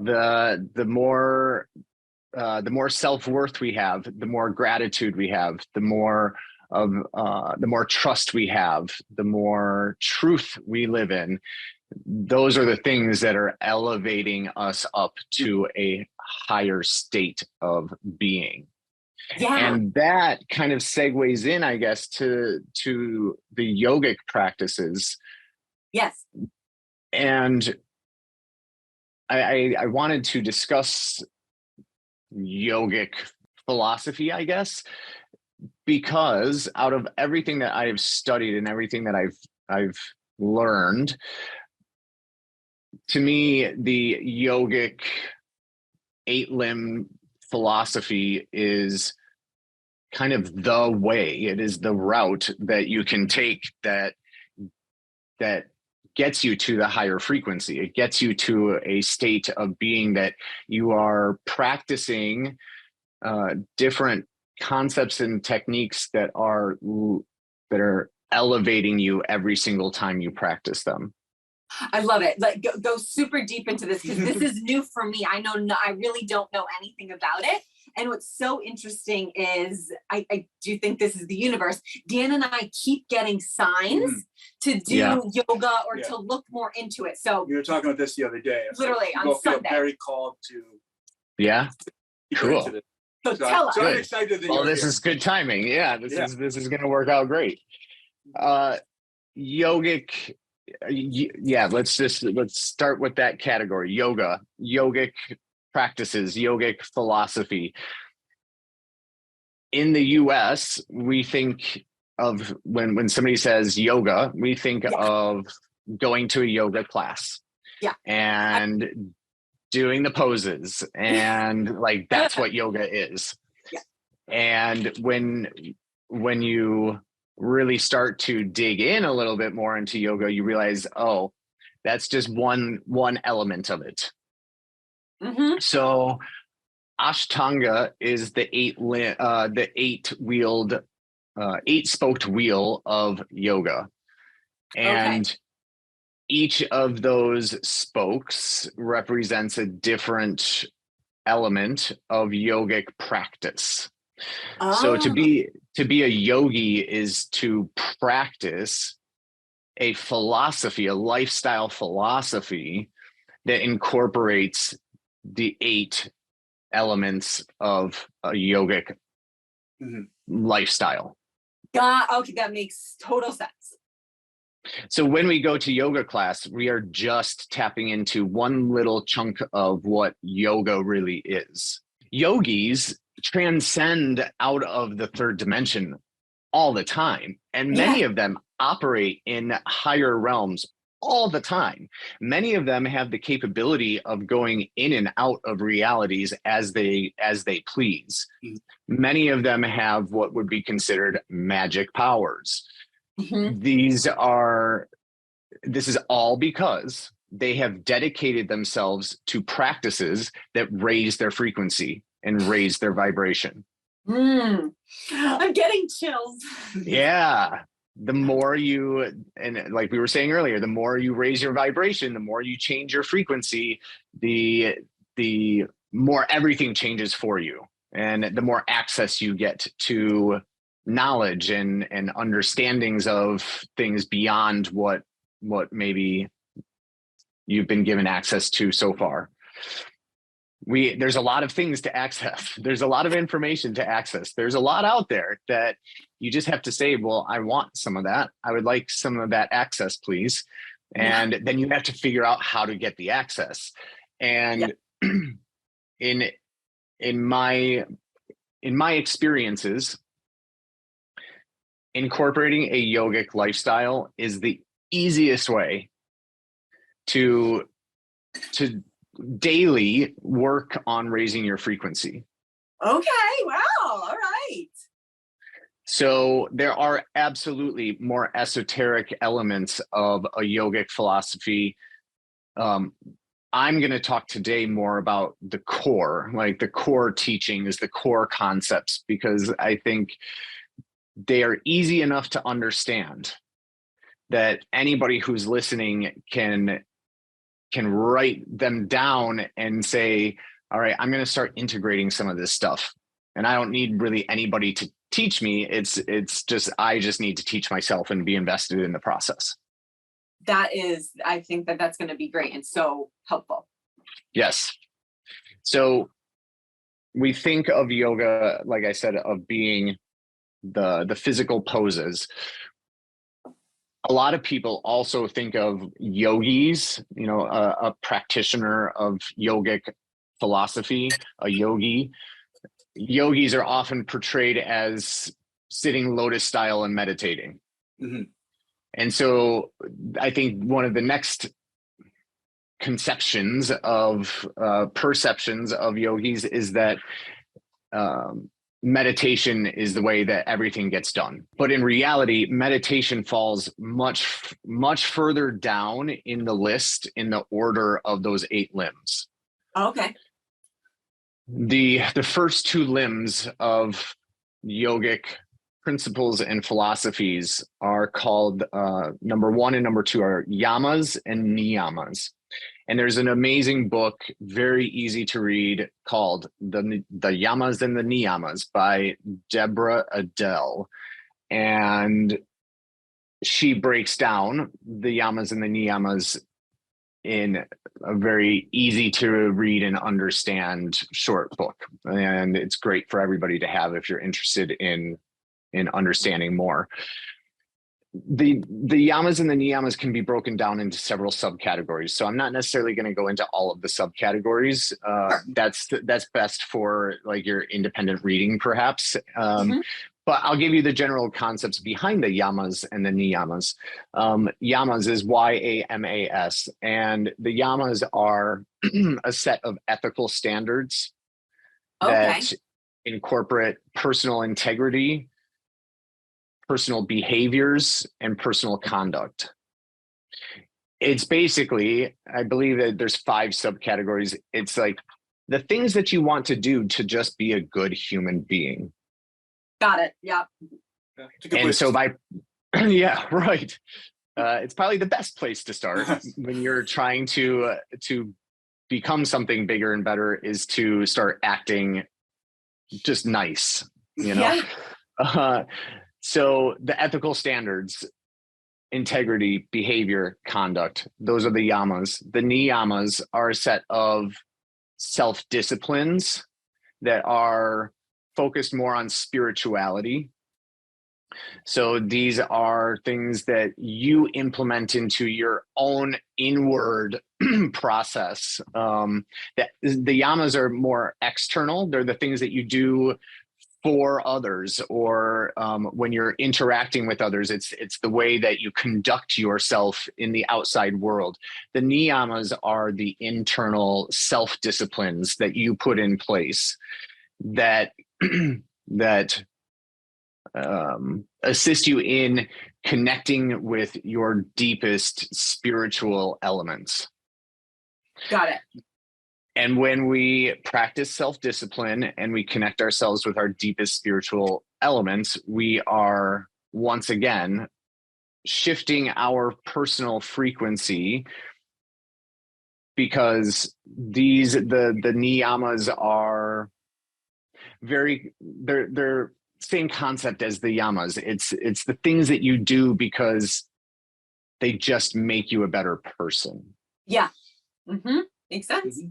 the more self-worth we have, the more gratitude we have, the more the more trust we have, the more truth we live in. Those are the things that are elevating us up to a higher state of being. Yeah. And that kind of segues in, I guess, to the yogic practices. Yes. And I wanted to discuss yogic philosophy, I guess, because out of everything that I've studied and everything that I've learned, to me, the yogic 8-limb philosophy is kind of the way. It is the route that you can take that gets you to the higher frequency. It gets you to a state of being that you are practicing different concepts and techniques that are elevating you every single time you practice them. I love it. Like go super deep into this, because this is new for me. I really don't know anything about it. And what's so interesting is I do think this is the universe. Dan and I keep getting signs to do yoga or to look more into it. So we were talking about this the other day. Literally on Sunday. Feel very called to. Yeah. Cool. So tell us. So I'm excited that this is good timing. Yeah, this is going to work out great. Yogic. Let's start with that category. Yogic practices, yogic philosophy. In the US, we think of when somebody says yoga, we think of going to a yoga class and doing the poses, and like that's what yoga is. And when you really start to dig in a little bit more into yoga, you realize, oh, that's just one element of it. So Ashtanga is the eight-spoked wheel of yoga. And each of those spokes represents a different element of yogic practice. So to be a yogi is to practice a philosophy, a lifestyle philosophy that incorporates the 8 elements of a yogic lifestyle. Okay, that makes total sense. So when we go to yoga class, we are just tapping into one little chunk of what yoga really is. Yogis transcend out of the third dimension all the time, and many of them operate in higher realms all the time. Many of them have the capability of going in and out of realities as they please. Many of them have what would be considered magic powers. This is all because they have dedicated themselves to practices that raise their frequency and raise their vibration. I'm getting chills. Yeah. The more you, and like we were saying earlier, the more you raise your vibration, the more you change your frequency, the more everything changes for you, and the more access you get to knowledge and understandings of things beyond what maybe you've been given access to so far. There's a lot of things to access. There's a lot of information to access. There's a lot out there that you just have to say, well, I want some of that. I would like some of that access, please. And then you have to figure out how to get the access. And in my experiences, incorporating a yogic lifestyle is the easiest way to daily work on raising your frequency. Okay, wow, all right. So there are absolutely more esoteric elements of a yogic philosophy. I'm going to talk today more about the core, like the core teachings, the core concepts, because I think they are easy enough to understand that anybody who's listening can write them down and say, all right, I'm going to start integrating some of this stuff. And I don't need really anybody to teach me. It's just, I just need to teach myself and be invested in the process. I think that's going to be great and so helpful. Yes. So we think of yoga, like I said, of being the physical poses. A lot of people also think of yogis, a practitioner of yogic philosophy, a yogi. Yogis are often portrayed as sitting lotus style and meditating. Mm-hmm. And so I think one of the next conceptions of perceptions of yogis is that meditation is the way that everything gets done. But in reality, meditation falls much, much further down in the list in the order of those 8 limbs. Okay. The first 2 limbs of yogic principles and philosophies are called number 1 and number 2 are yamas and niyamas. And there's an amazing book, very easy to read, called The Yamas and the Niyamas by Deborah Adele. And she breaks down the yamas and the niyamas in a very easy to read and understand short book. And it's great for everybody to have if you're interested in understanding more. The yamas and the niyamas can be broken down into several subcategories. So I'm not necessarily going to go into all of the subcategories. That's best for like your independent reading, perhaps. But I'll give you the general concepts behind the yamas and the niyamas. Yamas is YAMAS, and the yamas are a set of ethical standards that incorporate personal integrity, personal behaviors, and personal conduct. It's basically, I believe that there's 5 subcategories. It's like the things that you want to do to just be a good human being. Got it. Yeah. And so yeah, right. It's probably the best place to start when you're trying to become something bigger and better, is to start acting just nice, Yeah. So the ethical standards, integrity, behavior, conduct, those are the yamas. The niyamas are a set of self-disciplines that are focused more on spirituality. So these are things that you implement into your own inward process. That the yamas are more external. They're the things that you do for others, or when you're interacting with others. It's the way that you conduct yourself in the outside world. The niyamas are the internal self-disciplines that you put in place that assist you in connecting with your deepest spiritual elements. Got it. And when we practice self-discipline and we connect ourselves with our deepest spiritual elements, we are once again shifting our personal frequency, because the niyamas are they're same concept as the yamas. It's the things that you do because they just make you a better person. Yeah. Makes sense.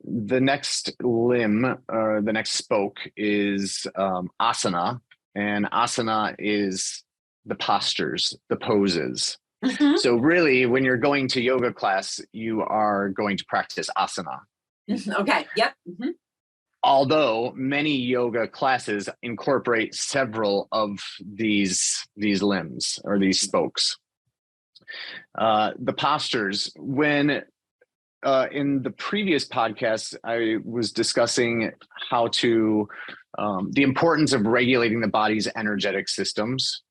The next limb, the next spoke, is asana, and asana is the postures, the poses. So really, when you're going to yoga class, you are going to practice asana. Okay. Yep. Although many yoga classes incorporate several of these limbs or these spokes. The postures, when in the previous podcast, I was discussing how to, the importance of regulating the body's energetic systems.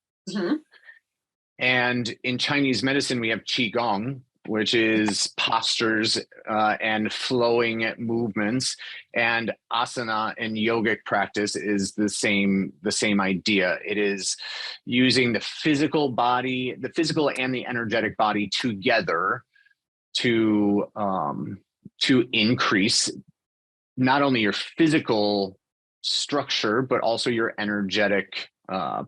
And in Chinese medicine, we have Qigong, which is postures and flowing movements. And asana and yogic practice is the same idea. It is using the physical body, the physical and the energetic body together to increase not only your physical structure, but also your energetic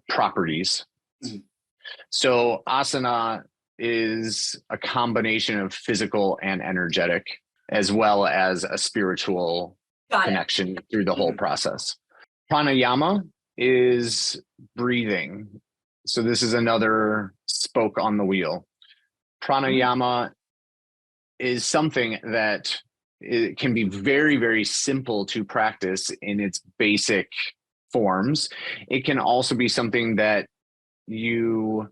properties. Mhm. So asana is a combination of physical and energetic, as well as a spiritual Got it. connection through the whole Mhm. process. Pranayama is breathing. So this is another spoke on the wheel. Pranayama is something that it can be very, very simple to practice in its basic forms. It can also be something that you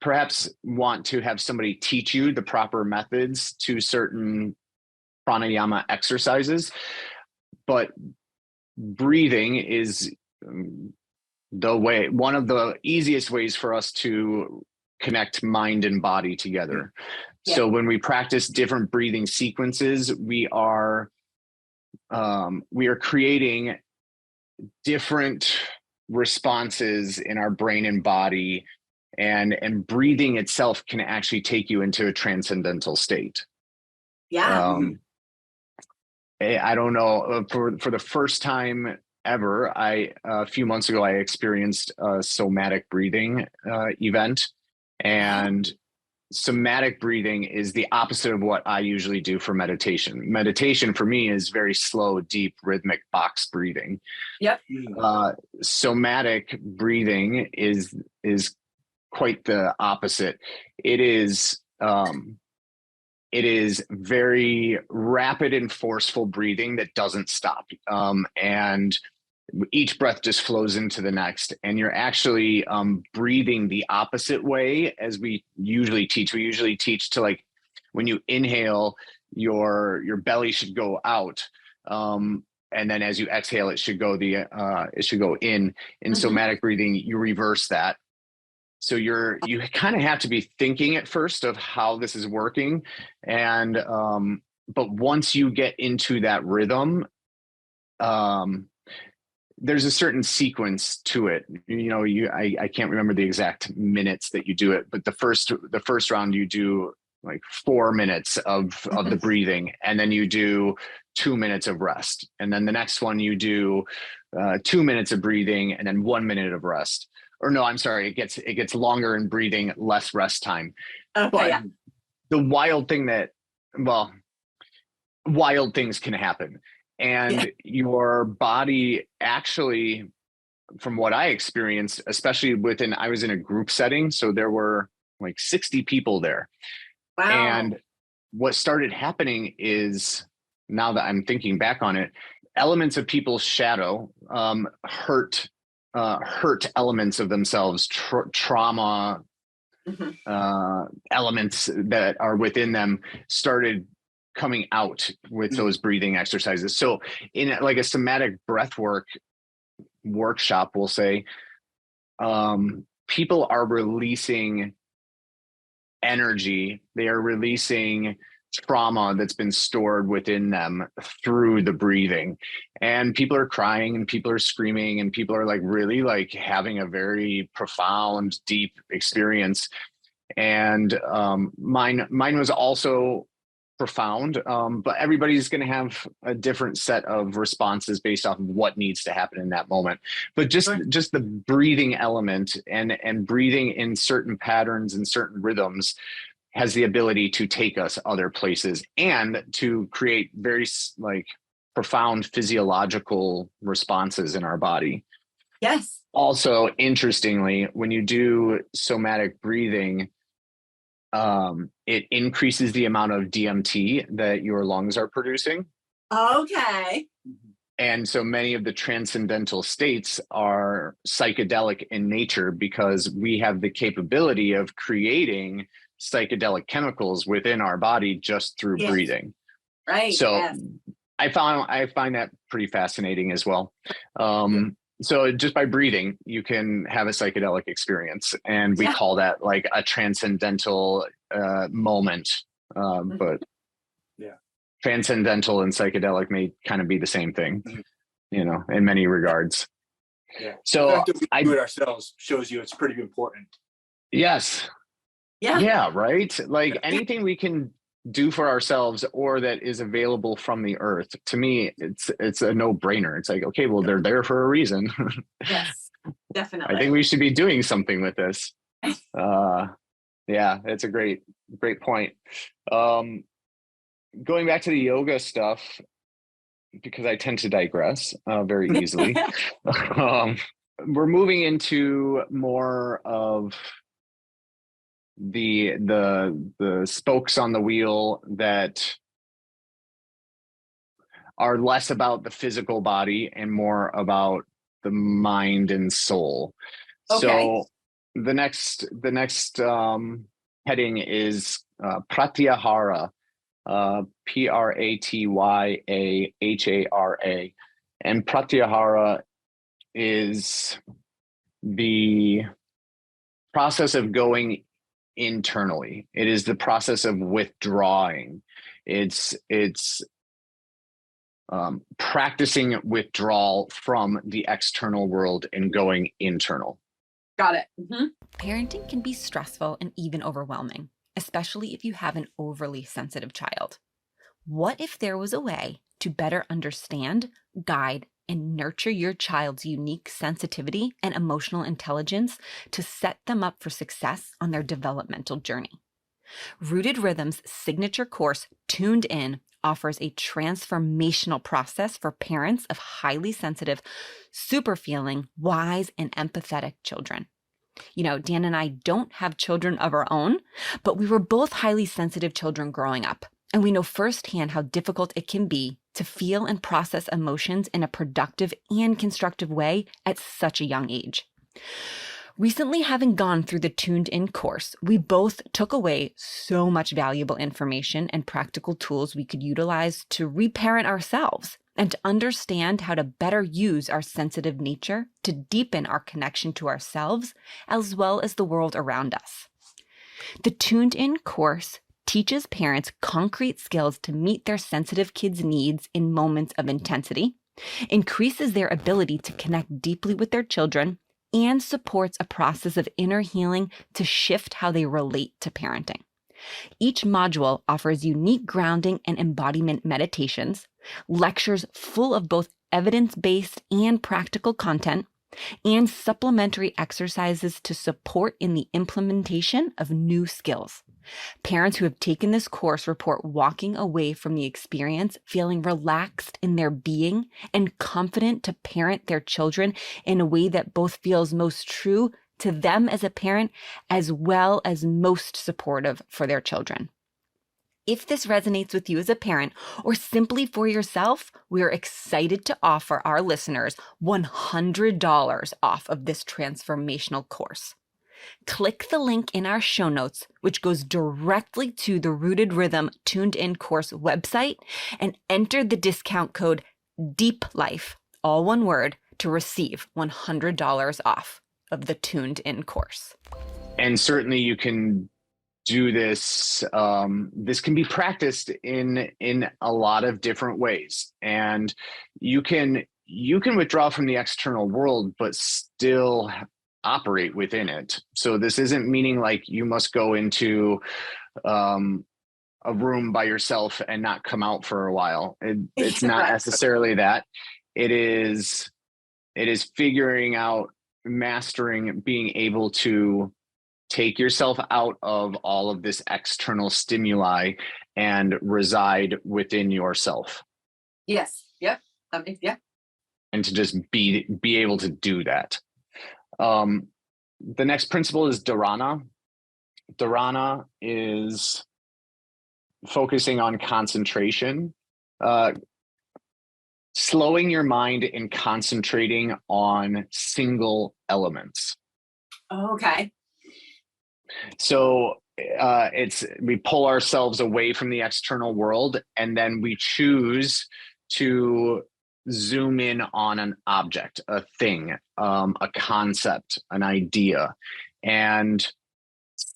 perhaps want to have somebody teach you the proper methods to certain pranayama exercises, but breathing is one of the easiest ways for us to connect mind and body together. Yeah. So when we practice different breathing sequences, we are creating different responses in our brain and body, and breathing itself can actually take you into a transcendental state. Yeah. I don't know, for the first time ever, a few months ago I experienced a somatic breathing event, and somatic breathing is the opposite of what I usually do for meditation. Meditation for me is very slow, deep, rhythmic box breathing. Yep. Somatic breathing is quite the opposite. It is very rapid and forceful breathing that doesn't stop. And each breath just flows into the next, and you're actually breathing the opposite way as we usually teach. We usually teach to, like, when you inhale, your belly should go out, and then as you exhale, it should go in. In somatic breathing, you reverse that. So you kind of have to be thinking at first of how this is working, and but once you get into that rhythm, there's a certain sequence to it. I can't remember the exact minutes that you do it, but the first round you do like 4 minutes of the breathing, and then you do 2 minutes of rest, and then the next one you do 2 minutes of breathing and then 1 minute of rest. Or no, I'm sorry, it gets longer in breathing, less rest time. Okay, but yeah. the wild things can happen. And your body actually, from what I experienced, especially I was in a group setting, so there were like 60 people there. Wow. And what started happening is, now that I'm thinking back on it, elements of people's shadow, hurt elements of themselves, trauma elements that are within them started coming out with those breathing exercises. So in like a somatic breathwork workshop, we'll say, people are releasing energy. They are releasing trauma that's been stored within them through the breathing, and people are crying and people are screaming and people are like really like having a very profound, deep experience. And mine was also profound, but everybody's going to have a different set of responses based off of what needs to happen in that moment. But just the breathing element and breathing in certain patterns and certain rhythms has the ability to take us other places and to create very like profound physiological responses in our body. Yes. Also, interestingly, when you do somatic breathing, it increases the amount of DMT that your lungs are producing. Okay. And so many of the transcendental states are psychedelic in nature because we have the capability of creating psychedelic chemicals within our body just through breathing. Right. So yes. I find that pretty fascinating as well. So just by breathing, you can have a psychedelic experience, and we call that like a transcendental moment. But transcendental and psychedelic may kind of be the same thing, in many regards. Yeah. So the fact that we do it ourselves shows you it's pretty important. Yes. Yeah. Yeah. Right. Like anything we can do for ourselves or that is available from the earth, to me, it's a no-brainer. It's like, okay, well, they're there for a reason. Yes, definitely. I think we should be doing something with this. Yeah, it's a great point. Going back to the yoga stuff, because I tend to digress very easily. We're moving into more of the spokes on the wheel that are less about the physical body and more about the mind and soul. Okay. So the next heading is pratyahara, pratyahara, and pratyahara is the process of going internally. It is the process of withdrawing. It's practicing withdrawal from the external world and going internal. Got it. Mm-hmm. Parenting can be stressful and even overwhelming, especially if you have an overly sensitive child. What if there was a way to better understand, guide, and nurture your child's unique sensitivity and emotional intelligence to set them up for success on their developmental journey? Rooted Rhythm's signature course, Tuned In, offers a transformational process for parents of highly sensitive, super feeling, wise, and empathetic children. You know, Dan and I don't have children of our own, but we were both highly sensitive children growing up. And we know firsthand how difficult it can be to feel and process emotions in a productive and constructive way at such a young age. Recently, having gone through the Tuned In course, we both took away so much valuable information and practical tools we could utilize to reparent ourselves and to understand how to better use our sensitive nature to deepen our connection to ourselves as well as the world around us. The Tuned In course teaches parents concrete skills to meet their sensitive kids' needs in moments of intensity, increases their ability to connect deeply with their children, and supports a process of inner healing to shift how they relate to parenting. Each module offers unique grounding and embodiment meditations, lectures full of both evidence-based and practical content, and supplementary exercises to support in the implementation of new skills. Parents who have taken this course report walking away from the experience feeling relaxed in their being and confident to parent their children in a way that both feels most true to them as a parent, as well as most supportive for their children. If this resonates with you as a parent or simply for yourself, we're excited to offer our listeners $100 off of this transformational course. Click the link in our show notes, which goes directly to the Rooted Rhythm Tuned In course website, and enter the discount code DEEPLIFE, all one word, to receive $100 off of the Tuned In course. And certainly you can do this. This can be practiced in a lot of different ways, and you can withdraw from the external world, but still operate within it. So this isn't meaning like you must go into a room by yourself and not come out for a while. It's not necessarily that. It is figuring out, mastering, being able to take yourself out of all of this external stimuli and reside within yourself. Yes. Yep. Yeah. And to just be able to do that. The next principle is dharana. Dharana is focusing on concentration, slowing your mind and concentrating on single elements. Okay. So we pull ourselves away from the external world, and then we choose to zoom in on an object, a thing, a concept, an idea, and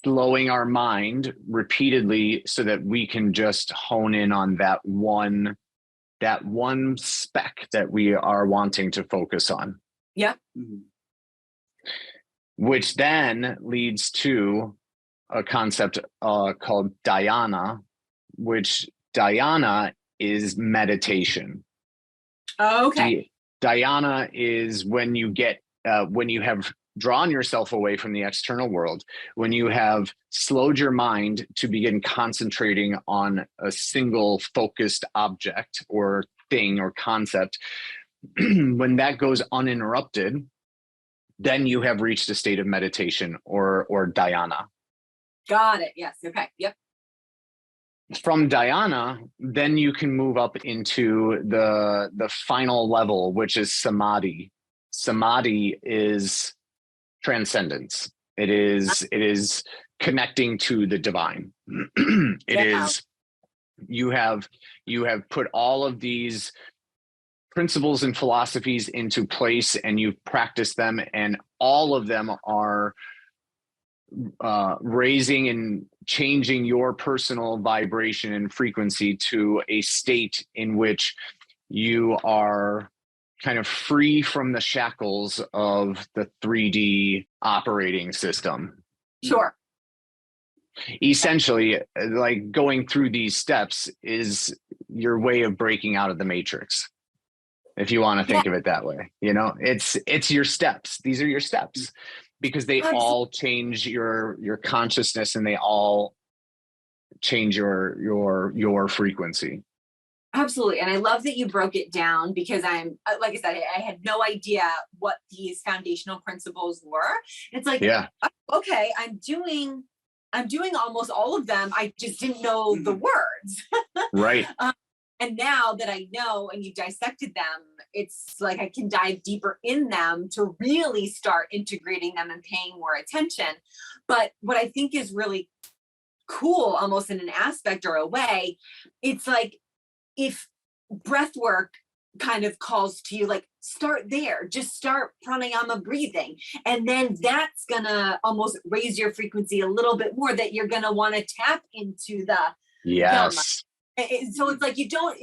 slowing our mind repeatedly so that we can just hone in on that one speck that we are wanting to focus on. Yep. Which then leads to a concept called dhyana, which dhyana is meditation. Okay. Dhyana is when you get when you have drawn yourself away from the external world, when you have slowed your mind to begin concentrating on a single focused object or thing or concept. When that goes uninterrupted, then you have reached a state of meditation or dhyana. Got it. Yes. Okay. Yep. From dhyana, then you can move up into the final level, which is samadhi. Samadhi is transcendence. It is connecting to the divine. It is, you have put all of these principles and philosophies into place, and you've practiced them, and all of them are raising and changing your personal vibration and frequency to a state in which you are kind of free from the shackles of the 3D operating system. Sure. Essentially, like going through these steps is your way of breaking out of the matrix, if you want to think of it that way. You know, it's your steps. These are your steps, because they all change your consciousness, and they all change your frequency. Absolutely. And I love that you broke it down, because I'm, like I said, I had no idea what these foundational principles were. It's like, yeah, okay, I'm doing almost all of them. I just didn't know the words. Right. And now that I know, and you dissected them, it's like I can dive deeper in them to really start integrating them and paying more attention. But what I think is really cool, almost in an aspect or a way, it's like, if breath work kind of calls to you, like, start there, just start pranayama breathing. And then that's gonna almost raise your frequency a little bit more, that you're gonna want to tap into the yes. So it's like, you don't,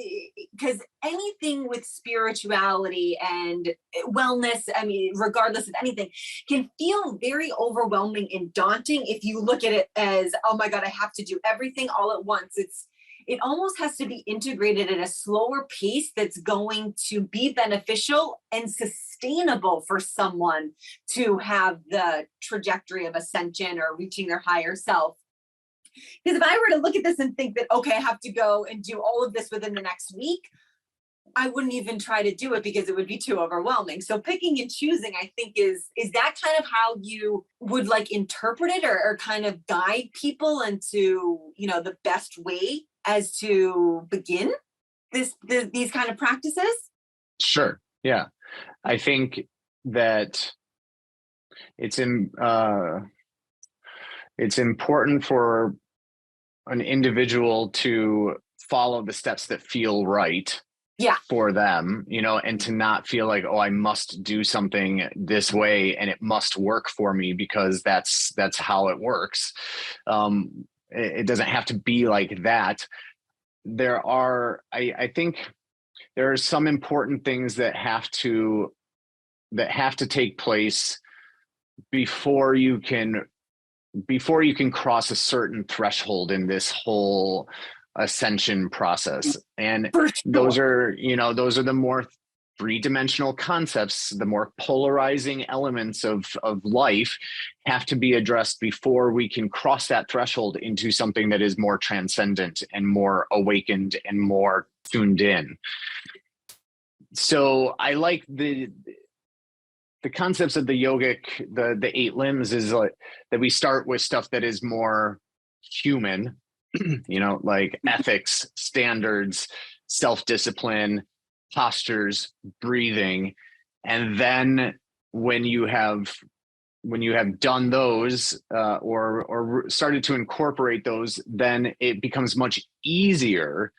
because anything with spirituality and wellness, I mean, regardless of anything, can feel very overwhelming and daunting if you look at it as, oh my God, I have to do everything all at once. It almost has to be integrated at a slower pace that's going to be beneficial and sustainable for someone to have the trajectory of ascension or reaching their higher self. Because if I were to look at this and think that, okay, I have to go and do all of this within the next week, I wouldn't even try to do it, because it would be too overwhelming. So picking and choosing, I think, is that kind of how you would like interpret it, or kind of guide people into, you know, the best way as to begin these kind of practices? Sure. Yeah. I think that it's important for an individual to follow the steps that feel right for them, you know, and to not feel like, oh, I must do something this way and it must work for me because that's how it works. It doesn't have to be like that. I think there are some important things that have to take place before you can cross a certain threshold in this whole ascension process. And those are the more three-dimensional concepts, the more polarizing elements of life have to be addressed before we can cross that threshold into something that is more transcendent and more awakened and more tuned in. So I like the concepts of the yogic, the 8 limbs, is like that we start with stuff that is more human, you know, like ethics, standards, self-discipline, postures, breathing. And then when you have done those or started to incorporate those, then it becomes much easier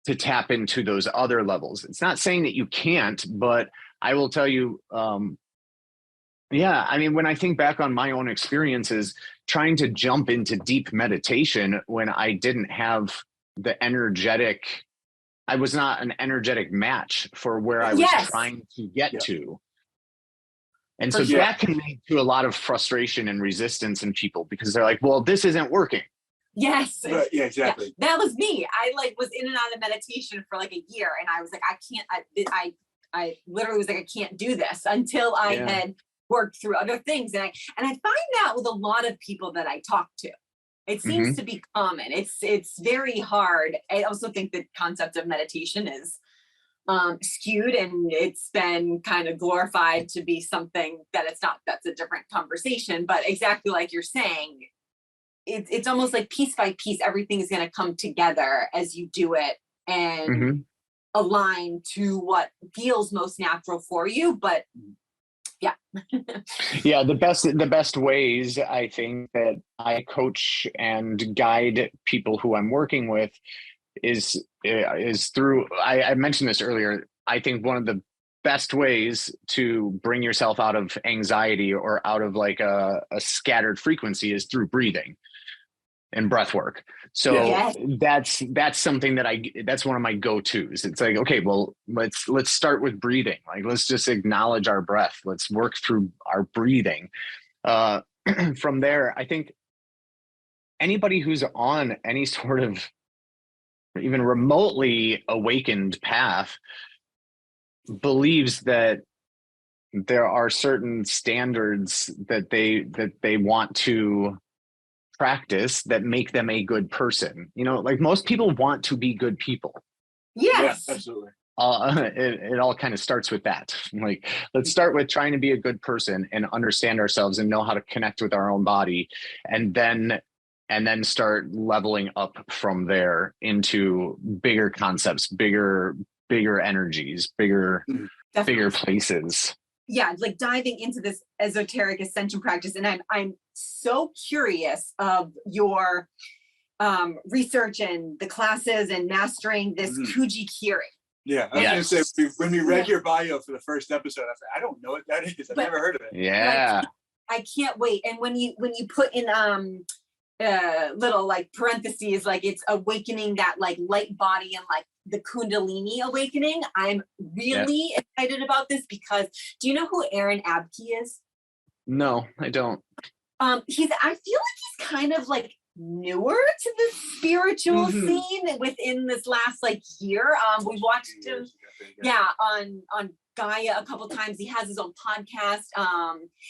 to tap into those other levels. It's not saying that you can't, but I will tell you, I mean, when I think back on my own experiences, trying to jump into deep meditation when I didn't have I was not an energetic match for where I was trying to get to. And so that can lead to a lot of frustration and resistance in people, because they're like, well, this isn't working. Yes. Right, yeah, Yeah, exactly. that was me. I like was in and out of meditation for like a year, and I was like, I can't. I literally was like, I can't do this until I Yeah. had worked through other things, and I find that with a lot of people that I talk to, it seems Mhm. to be common. It's very hard. I also think the concept of meditation is skewed, and it's been kind of glorified to be something that it's not. That's a different conversation. But exactly like you're saying, it's almost like piece by piece, everything is going to come together as you do it and Mhm. align to what feels most natural for you. But yeah. Yeah, the best ways I think that I coach and guide people who I'm working with is through, I mentioned this earlier. I think one of the best ways to bring yourself out of anxiety or out of like a scattered frequency is through breathing and breath work. So Yes. that's something that that's one of my go-tos. It's like, okay, well, let's start with breathing. Like, let's just acknowledge our breath. Let's work through our breathing. From there, I think anybody who's on any sort of even remotely awakened path believes that there are certain standards that they want to practice that make them a good person. Like most people want to be good people. Yes. Yeah, absolutely. It all kind of starts with that. Like, let's start with trying to be a good person and understand ourselves and know how to connect with our own body, and then start leveling up from there into bigger concepts, bigger energies, bigger places. Yeah, like diving into this esoteric ascension practice, and I'm so curious of your research and the classes and mastering this Kuji-Kiri. Yeah, I was gonna say, when we read your bio for the first episode, I was like, I don't know what that is. I've never heard of it. Yeah, I can't wait. And when you put in little like parentheses, like it's awakening that like light body and like the Kundalini awakening, I'm really excited about this because do you know who Aaron Abke is? No, I don't. I feel like he's kind of like newer to the spiritual scene within this last like year. We watched him on Gaia a couple times. He has his own podcast.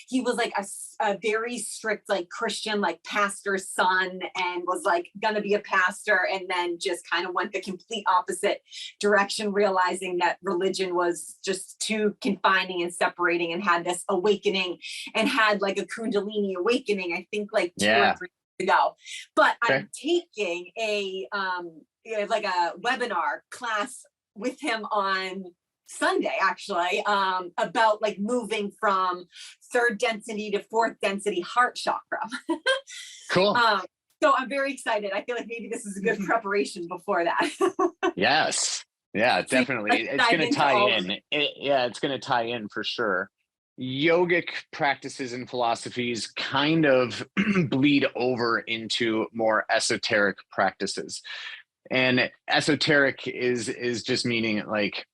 He was like a very strict like Christian like pastor's son and was like gonna be a pastor, and then just kind of went the complete opposite direction, realizing that religion was just too confining and separating, and had this awakening and had like a Kundalini awakening, I think like 2 or 3 years ago. But I'm taking a like a webinar class with him on Sunday, actually, about like moving from 3rd density to 4th density heart chakra. Cool. So I'm very excited. I feel like maybe this is a good preparation before that. Yes. Yeah, definitely. It's going to tie in. It's going to tie in for sure. Yogic practices and philosophies kind of bleed over into more esoteric practices. And esoteric is just meaning like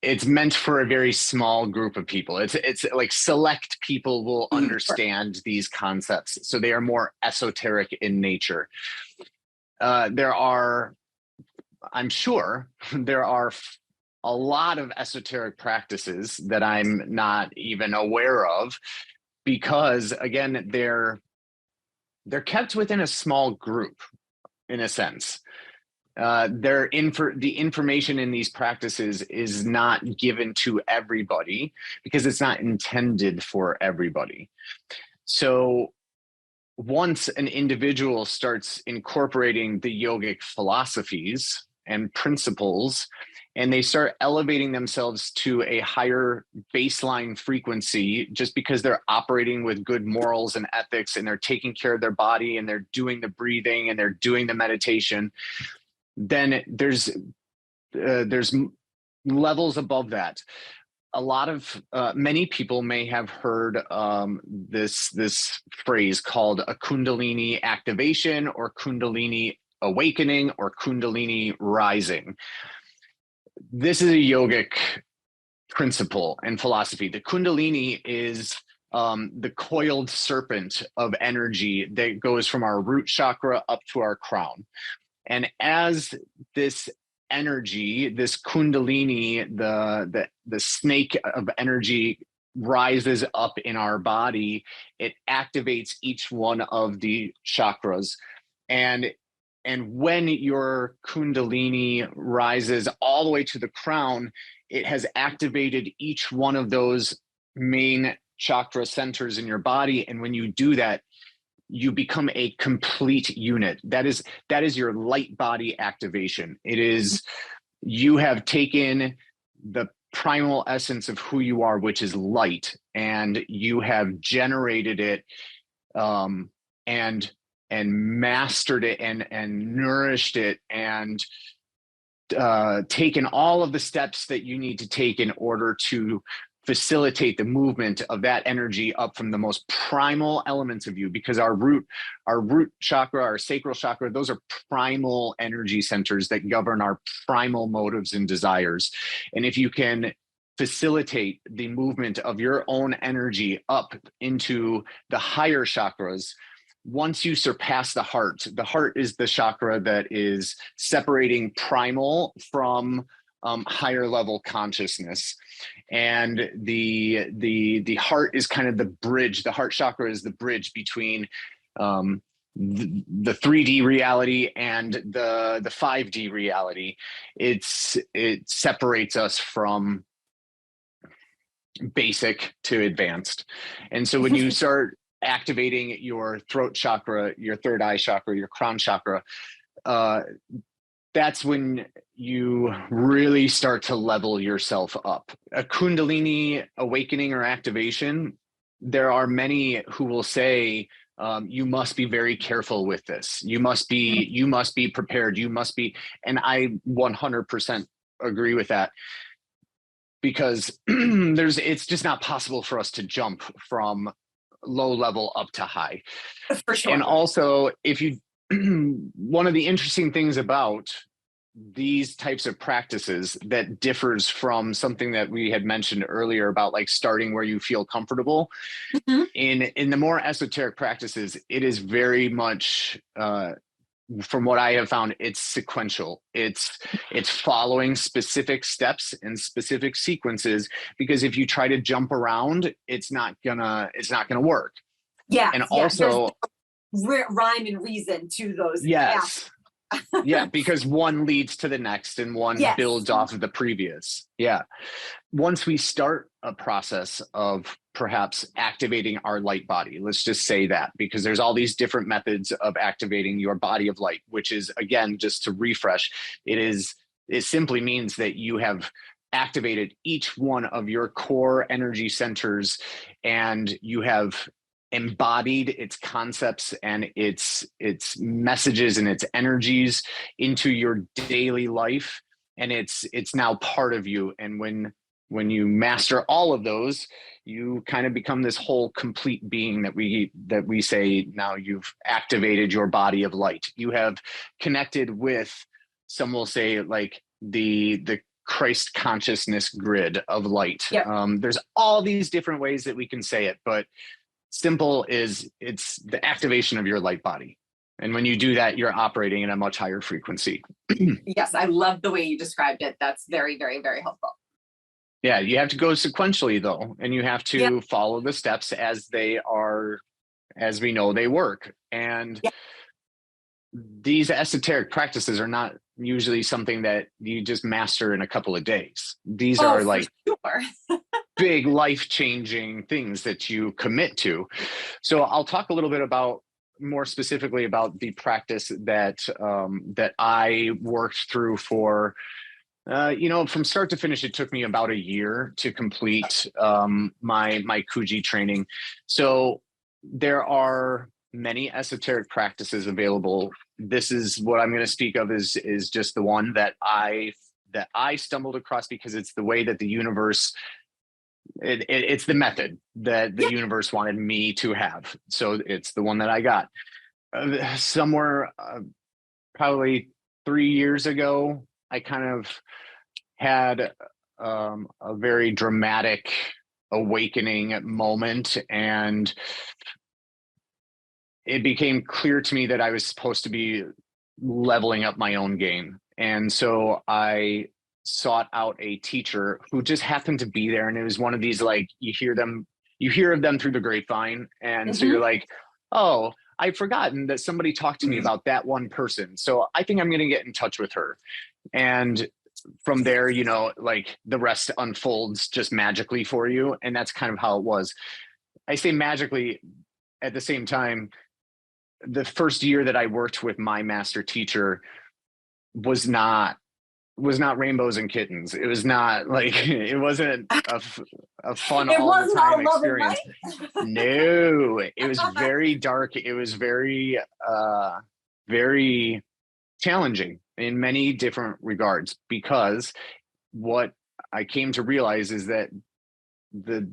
it's meant for a very small group of people. It's like select people will understand these concepts. So they are more esoteric in nature. I'm sure there are a lot of esoteric practices that I'm not even aware of, because again, they're kept within a small group in a sense. The information in these practices is not given to everybody because it's not intended for everybody. So once an individual starts incorporating the yogic philosophies and principles, and they start elevating themselves to a higher baseline frequency just because they're operating with good morals and ethics, and they're taking care of their body, and they're doing the breathing, and they're doing the meditation, then there's levels above that. A lot of many people may have heard this phrase called a Kundalini activation, or Kundalini awakening, or Kundalini rising. This is a yogic principle and philosophy. The Kundalini is the coiled serpent of energy that goes from our root chakra up to our crown. And as this energy, this kundalini, the snake of energy rises up in our body, it activates each one of the chakras. And when your kundalini rises all the way to the crown, it has activated each one of those main chakra centers in your body. And when you do that, you become a complete unit. That is your light body activation. It is, you have taken the primal essence of who you are, which is light, and you have generated it, and mastered it, and nourished it, and taken all of the steps that you need to take in order to facilitate the movement of that energy up from the most primal elements of you, because our root chakra, our sacral chakra, those are primal energy centers that govern our primal motives and desires. And if you can facilitate the movement of your own energy up into the higher chakras, once you surpass the heart is the chakra that is separating primal from higher level consciousness. And the heart is kind of the bridge. The heart chakra is the bridge between the 3D reality and the 5D reality. It separates us from basic to advanced. And so when you start activating your throat chakra, your third eye chakra, your crown chakra, that's when you really start to level yourself up. A Kundalini awakening or activation, there are many who will say, you must be very careful with this. You must be prepared. You must be, and I 100% agree with that, because it's just not possible for us to jump from low level up to high. For sure. And also, if you, one of the interesting things about these types of practices that differs from something that we had mentioned earlier about like starting where you feel comfortable, in the more esoteric practices, it is very much, from what I have found, it's sequential. It's following specific steps and specific sequences, because if you try to jump around, it's not gonna work. Yeah. And also rhyme and reason to those. Yes. Yeah, because one leads to the next and one builds off of the previous. Yeah. Once we start a process of perhaps activating our light body, let's just say that, because there's all these different methods of activating your body of light, which is, again, just to refresh, it simply means that you have activated each one of your core energy centers, and you have embodied its concepts and its messages and its energies into your daily life, and it's now part of you. And when you master all of those, you kind of become this whole complete being that we say now you've activated your body of light. You have connected with, some will say, like the Christ consciousness grid of light. Yep. There's all these different ways that we can say it, but simple is, it's the activation of your light body. And when you do that, you're operating at a much higher frequency. Yes, I love the way you described it. That's very, very, very helpful. Yeah, you have to go sequentially though, and you have to follow the steps as they are, as we know they work. And these esoteric practices are not usually something that you just master in a couple of days. These are like big life-changing things that you commit to. So I'll talk a little bit about, more specifically, about the practice that that I worked through for, from start to finish. It took me about a year to complete my Kuji training. So there are many esoteric practices available. This is what I'm going to speak of is just the one that I stumbled across, because it's the way that the universe, it's the method that the universe wanted me to have. So it's the one that I got somewhere probably 3 years ago. I kind of had a very dramatic awakening moment, and it became clear to me that I was supposed to be leveling up my own game. And so I sought out a teacher who just happened to be there. And it was one of these, like, you hear of them through the grapevine. And so you're like, oh, I've forgotten that somebody talked to me about that one person. So I think I'm going to get in touch with her. And from there, like, the rest unfolds just magically for you. And that's kind of how it was. I say magically. At the same time, the first year that I worked with my master teacher was not rainbows and kittens. It was not like, it wasn't a fun It all the wasn't time all love and experience. light? No, it was very dark. It was very, very challenging in many different regards, because what I came to realize is that the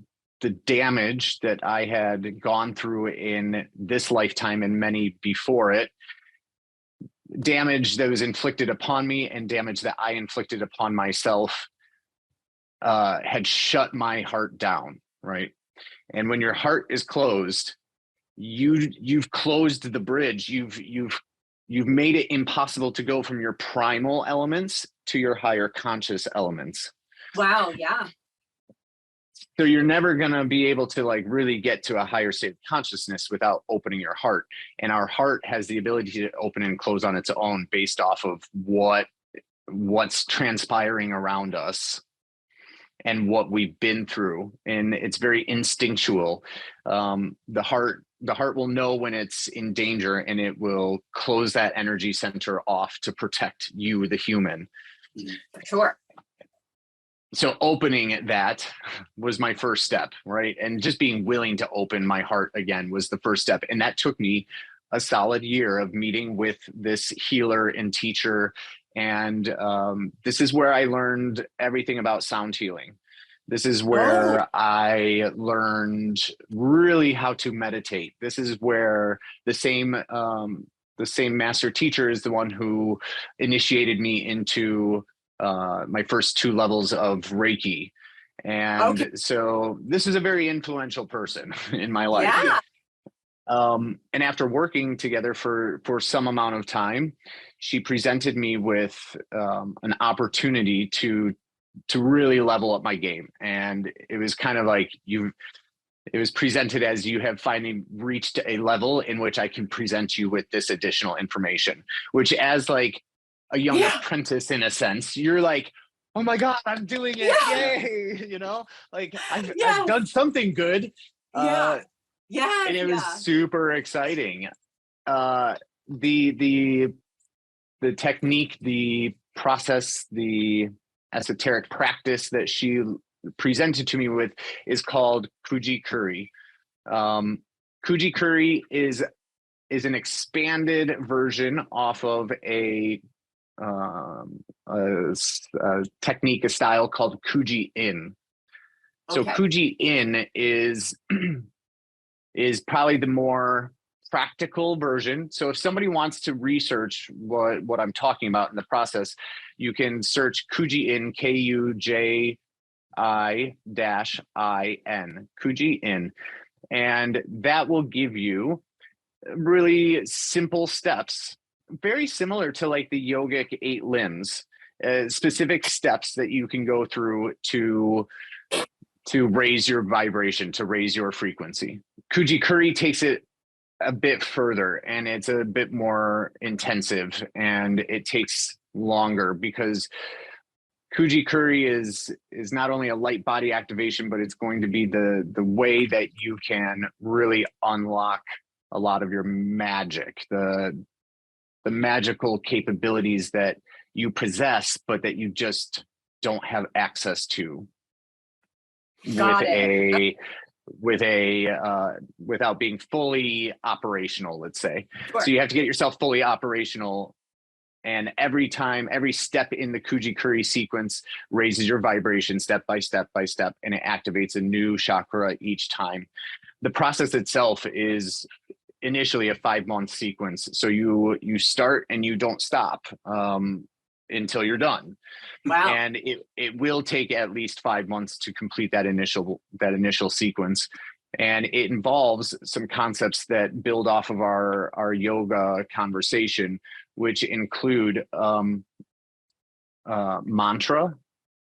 damage that I had gone through in this lifetime and many before it, damage that was inflicted upon me and damage that I inflicted upon myself, had shut my heart down, right? And when your heart is closed, you've closed the bridge. You've made it impossible to go from your primal elements to your higher conscious elements. Wow, yeah. So you're never going to be able to, like, really get to a higher state of consciousness without opening your heart. And our heart has the ability to open and close on its own based off of what's transpiring around us and what we've been through. And it's very instinctual. The heart will know when it's in danger, and it will close that energy center off to protect you, the human. For sure. So opening that was my first step, right? And just being willing to open my heart again was the first step. And that took me a solid year of meeting with this healer and teacher. And this is where I learned everything about sound healing. This is where I learned really how to meditate. This is where the same master teacher is the one who initiated me into my first 2 levels of Reiki. And so this is a very influential person in my life. Yeah. And after working together for some amount of time, she presented me with an opportunity to really level up my game. And it was kind of like, it was presented as, you have finally reached a level in which I can present you with this additional information, which, as like a young apprentice, in a sense, you're like, oh my God, I'm doing it. Yay. Like I've done something good. And it was super exciting. The technique, the process, the esoteric practice that she presented to me with is called Kuji-Kiri. Kuji-Kiri is an expanded version off of a technique, a style called Kuji-In. So Kuji-In is probably the more practical version. So if somebody wants to research what I'm talking about in the process, you can search Kuji-In, Kuji-In, Kuji-In, and that will give you really simple steps, very similar to like the yogic 8 limbs, specific steps that you can go through to raise your vibration, to raise your frequency. Kuji-Kiri takes it a bit further, and it's a bit more intensive, and it takes longer, because Kuji-Kiri is not only a light body activation, but it's going to be the way that you can really unlock a lot of your magic, the magical capabilities that you possess, but that you just don't have access to without being fully operational, let's say. Sure. So you have to get yourself fully operational. And every step in the Kuji-Kiri sequence raises your vibration step by step by step, and it activates a new chakra each time. The process itself is initially a 5-month sequence. So you start and you don't stop. until you're done. Wow. And it will take at least 5 months to complete that initial sequence. And it involves some concepts that build off of our yoga conversation, which include mantra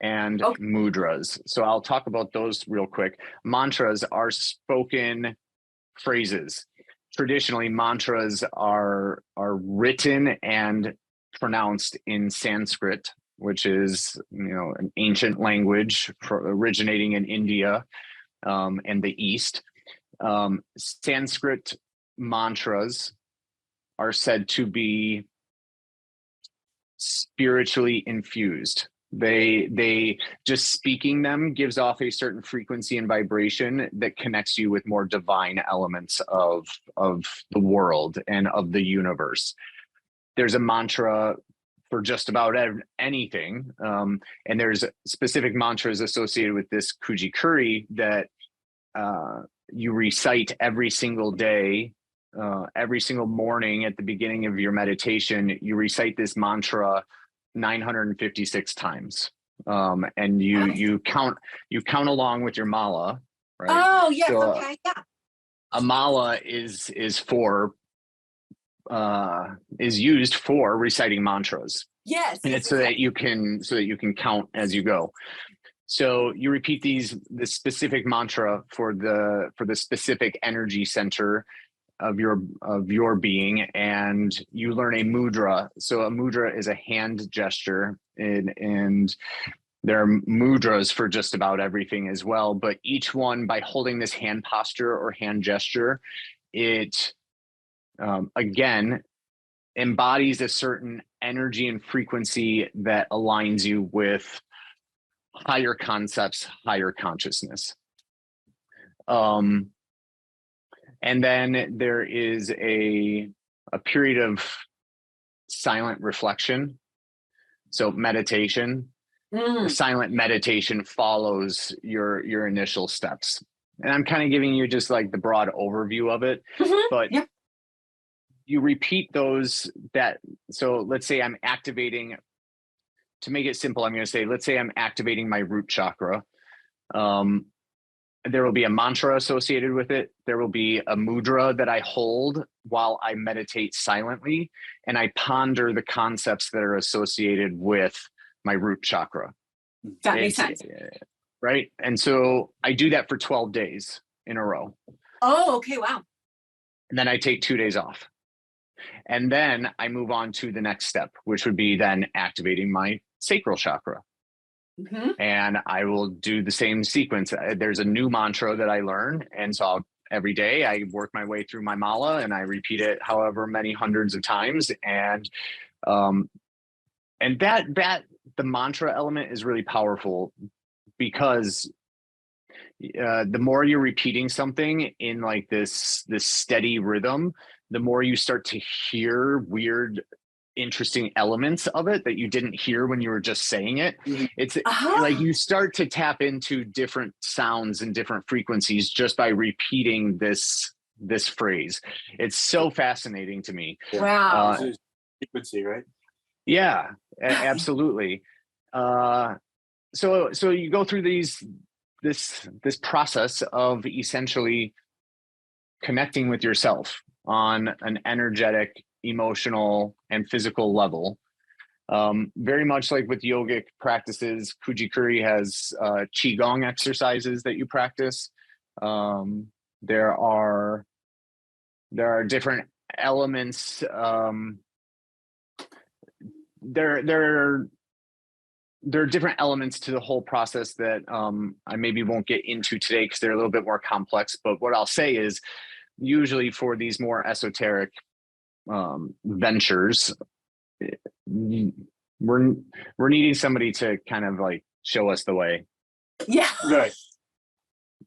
and mudras. So I'll talk about those real quick. Mantras are spoken phrases. Traditionally, mantras are written and pronounced in Sanskrit, which is, an ancient language originating in India and the East. Sanskrit mantras are said to be spiritually infused. They just speaking them gives off a certain frequency and vibration that connects you with more divine elements of the world and of the universe. There's a mantra for just about anything, and there's specific mantras associated with this Kuji-Kiri that you recite every single day. Every single morning at the beginning of your meditation, you recite this mantra 956 times. And you count along with your mala, right? Oh, yes. So, okay. Yeah. a mala is used for reciting mantras. Yes. And it's so that you can count as you go. So you repeat this specific mantra for the specific energy center of your being, and you learn a mudra. So a mudra is a hand gesture, and there are mudras for just about everything as well. But each one, by holding this hand posture or hand gesture, it again embodies a certain energy and frequency that aligns you with higher concepts, higher consciousness. And then there is a period of silent reflection. So meditation, silent meditation follows your initial steps. And I'm kind of giving you just like the broad overview of it, but you repeat those so let's say I'm activating, to make it simple, I'm going to say, let's say I'm activating my root chakra. There will be a mantra associated with it. There will be a mudra that I hold while I meditate silently, and I ponder the concepts that are associated with my root chakra. That makes sense. Right? And so I do that for 12 days in a row. Oh, okay. Wow. And then I take 2 days off. And then I move on to the next step, which would be then activating my sacral chakra. And I will do the same sequence. There's a new mantra that I learn. And so every day I work my way through my mala and I repeat it however many hundreds of times. And that the mantra element is really powerful, because the more you're repeating something in like this steady rhythm, the more you start to hear weird, interesting elements of it that you didn't hear when you were just saying it. It's like you start to tap into different sounds and different frequencies just by repeating this phrase. It's so fascinating to me. Wow. Frequency, right? Yeah, absolutely. So you go through this process of essentially connecting with yourself on an energetic, emotional, and physical level. Very much like with yogic practices, Kuji-Kiri has qigong exercises that you practice. There are different elements. There are different elements to the whole process that I maybe won't get into today because they're a little bit more complex. But what I'll say is, usually for these more esoteric ventures, we're needing somebody to kind of like show us the way. Yeah. Right.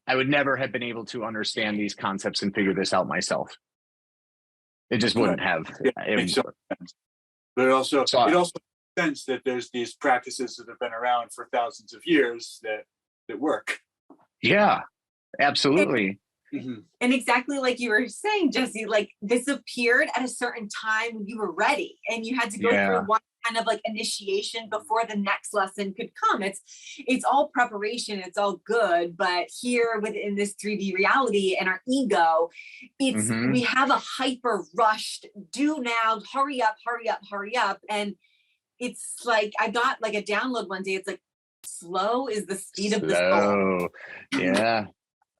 I would never have been able to understand these concepts and figure this out myself. It just wouldn't have. It makes sense. But it also makes sense that there's these practices that have been around for thousands of years that work. Yeah, absolutely. And exactly like you were saying, Jesse, like this appeared at a certain time when you were ready and you had to go through one kind of like initiation before the next lesson could come. It's all preparation, it's all good, but here within this 3D reality and our ego, it's we have a hyper rushed, do now, hurry up, hurry up, hurry up. And it's like I got like a download one day. It's like slow is the speed of the soul. Yeah.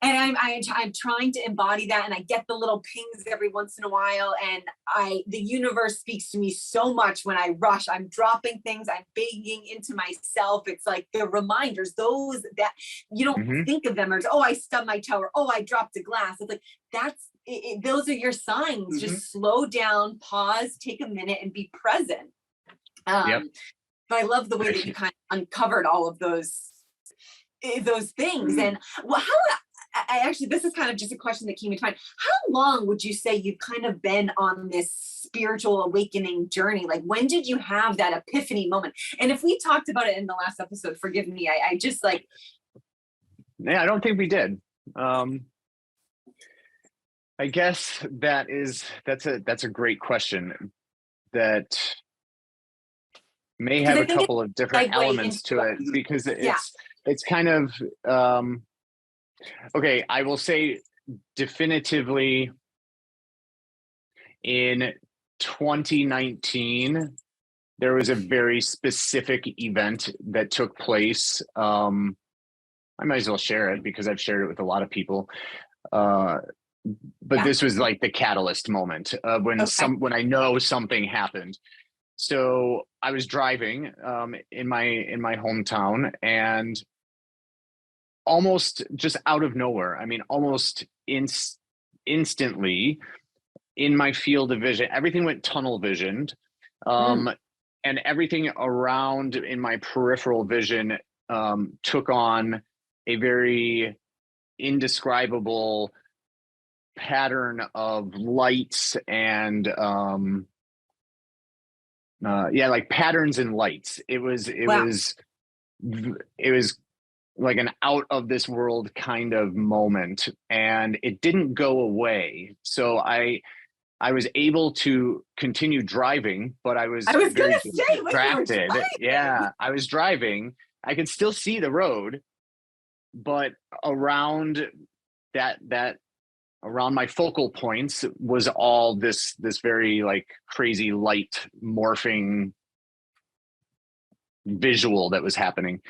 And I'm trying to embody that, and I get the little pings every once in a while, and the universe speaks to me so much when I rush. I'm dropping things, I'm banging into myself. It's like the reminders, those that you don't think of them as, oh, I stubbed my toe, or oh, I dropped a glass. It's like that's it, those are your signs. Just slow down, pause, take a minute, and be present. But I love the way that you kind of uncovered all of those things. And well, I actually, this is kind of just a question that came into mind. How long would you say you've kind of been on this spiritual awakening journey? Like, when did you have that epiphany moment? And if we talked about it in the last episode, forgive me, I just like. Yeah, I don't think we did. I guess that's a great question that may have a couple of different elements to it, because it's kind of, okay, I will say definitively in 2019, there was a very specific event that took place. I might as well share it because I've shared it with a lot of people. But this was like the catalyst moment when I know something happened. So I was driving in my hometown, and almost just out of nowhere, I mean, almost instantly in my field of vision, everything went tunnel visioned, and everything around in my peripheral vision took on a very indescribable pattern of lights and like patterns and lights. It was like an out of this world kind of moment, and it didn't go away. So I was able to continue driving, but I was very distracted. Yeah, I was driving. I could still see the road, but around around my focal points was all this very like crazy light morphing visual that was happening.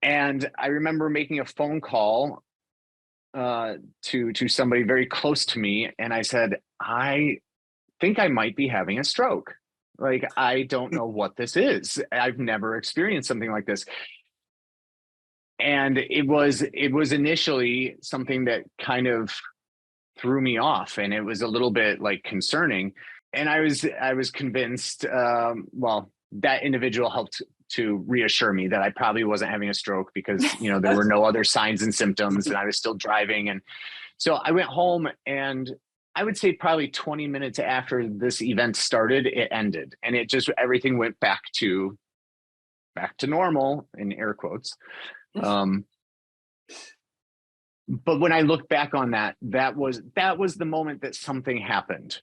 And I remember making a phone call to somebody very close to me, and I said, I think I might be having a stroke. Like, I don't know what this is. I've never experienced something like this. And it was initially something that kind of threw me off, and it was a little bit like concerning. And I was convinced, that individual helped to reassure me that I probably wasn't having a stroke because, there were no other signs and symptoms, and I was still driving. And so I went home, and I would say probably 20 minutes after this event started, it ended, and it just, everything went back to normal, in air quotes. But when I look back on that was the moment that something happened.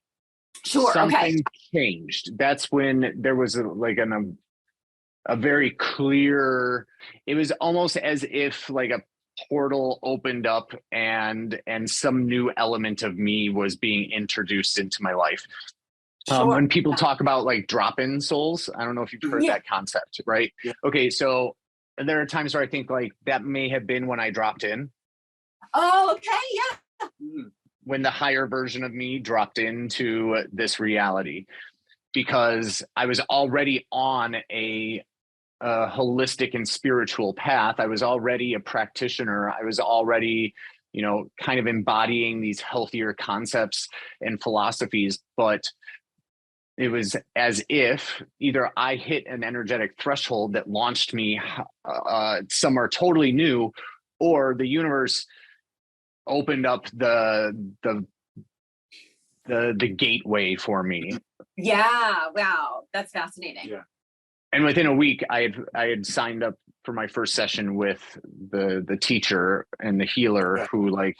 Sure. Something changed. That's when there was a very clear, it was almost as if like a portal opened up and some new element of me was being introduced into my life. When people talk about like drop-in souls, I don't know if you've heard that concept, right? Yeah. Okay, so there are times where I think like that may have been when I dropped in. Oh, okay, yeah. When the higher version of me dropped into this reality, because I was already on a holistic and spiritual path. I was already a practitioner. I was already, kind of embodying these healthier concepts and philosophies, but it was as if either I hit an energetic threshold that launched me somewhere totally new, or the universe opened up the gateway for me. Yeah. Wow. That's fascinating. Yeah. And within a week, I had signed up for my first session with the teacher and the healer who like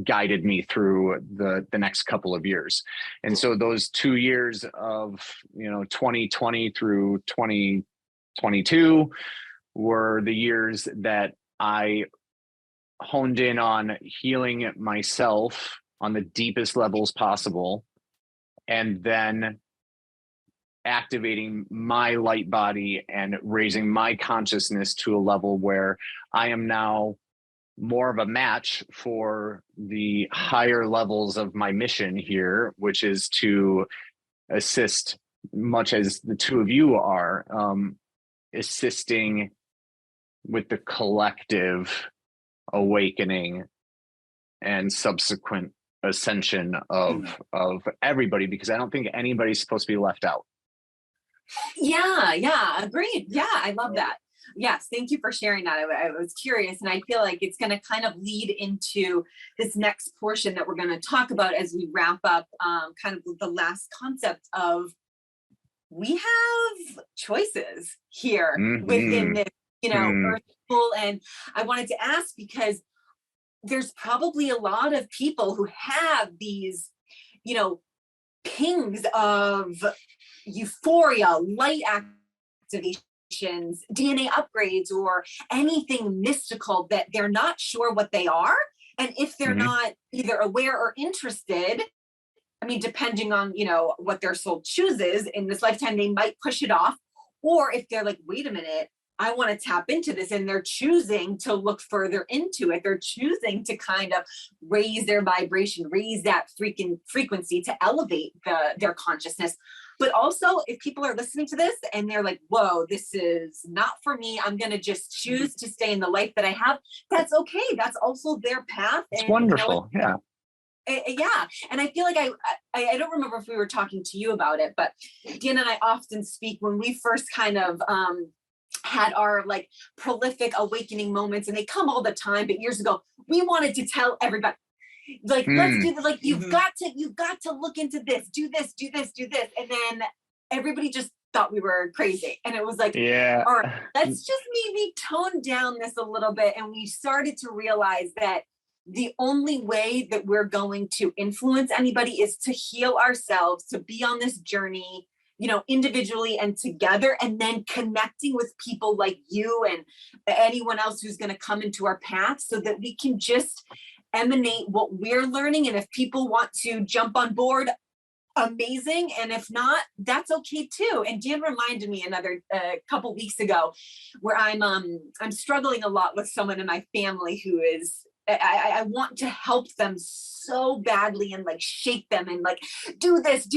guided me through the next couple of years. And so those 2 years of, 2020 through 2022 were the years that I honed in on healing myself on the deepest levels possible, and then activating my light body and raising my consciousness to a level where I am now more of a match for the higher levels of my mission here, which is to assist, much as the two of you are, assisting with the collective awakening and subsequent ascension of everybody, because I don't think anybody's supposed to be left out. Yeah, agreed. Yeah, I love that. Yes, thank you for sharing that. I was curious, and I feel like it's going to kind of lead into this next portion that we're going to talk about as we wrap up kind of the last concept of we have choices here within this, earth school. And I wanted to ask, because there's probably a lot of people who have these, pings of euphoria, light activations, DNA upgrades, or anything mystical that they're not sure what they are. And if they're not either aware or interested, I mean, depending on, what their soul chooses in this lifetime, they might push it off. Or if they're like, wait a minute, I want to tap into this, and they're choosing to look further into it. They're choosing to kind of raise their vibration, raise that frequency to elevate their consciousness. But also, if people are listening to this and they're like, whoa, this is not for me, I'm going to just choose to stay in the life that I have. That's okay. That's also their path. It's wonderful. Yeah. And I feel like I don't remember if we were talking to you about it, but Deanna and I often speak when we first kind of had our like prolific awakening moments, and they come all the time, but years ago we wanted to tell everybody, like, let's do this, like, you've got to look into this, do this, and then everybody just thought we were crazy. And it was like, all right, let's just maybe tone down this a little bit. And we started to realize that the only way that we're going to influence anybody is to heal ourselves, to be on this journey, individually and together, and then connecting with people like you and anyone else who's going to come into our path, so that we can just emanate what we're learning. And if people want to jump on board, amazing. And if not, that's okay too. And Dan reminded me another couple weeks ago where I'm struggling a lot with someone in my family who is, I want to help them so badly and like shake them and like, do this.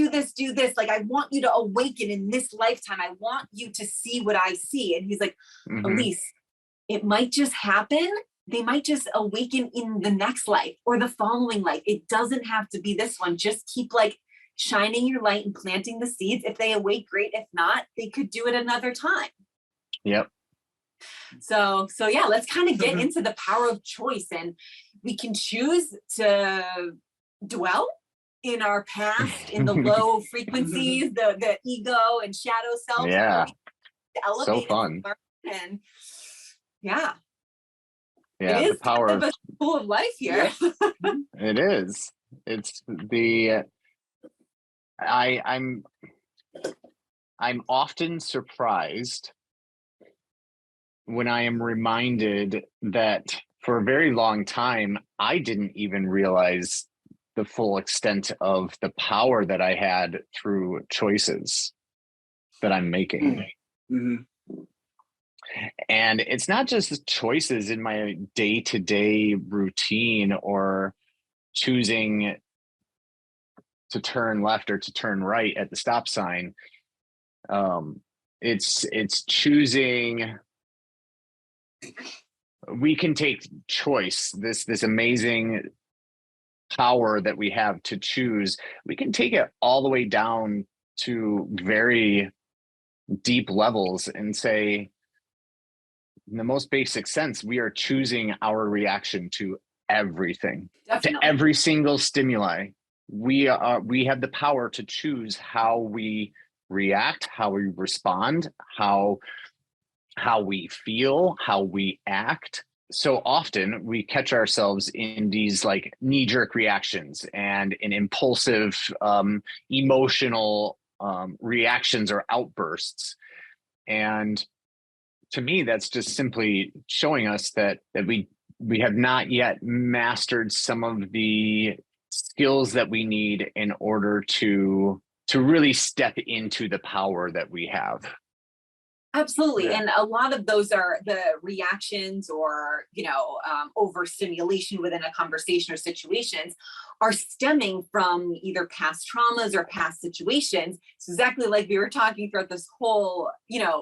Like, I want you to awaken in this lifetime. I want you to see what I see. And he's like, Elise, it might just happen. They might just awaken in the next life or the following life. It doesn't have to be this one. Just keep like shining your light and planting the seeds. If they awake, great. If not, they could do it another time. Yep. So yeah, let's kind of get into the power of choice, and we can choose to dwell in our past, in the low frequencies, the ego and shadow self. Yeah. Elevate so fun. And yeah, it is the power kind of a school of life here. It is. It's the I'm often surprised when I am reminded that for a very long time, I didn't even realize the full extent of the power that I had through choices that I'm making. And it's not just the choices in my day-to-day routine or choosing to turn left or to turn right at the stop sign. It's choosing. We can take choice, this amazing power that we have to choose. We can take it all the way down to very deep levels and say, in the most basic sense, we are choosing our reaction to everything. Definitely. To every single stimuli. We have the power to choose how we react, how we respond, how we feel, how we act. so often we catch ourselves in these like knee-jerk reactions and in impulsive emotional reactions or outbursts. And to me, that's just simply showing us that we have not yet mastered some of the skills that we need in order to really step into the power that we have. Absolutely. Yeah. And a lot of those are the reactions or, overstimulation within a conversation or situations are stemming from either past traumas or past situations. It's exactly like we were talking throughout this whole,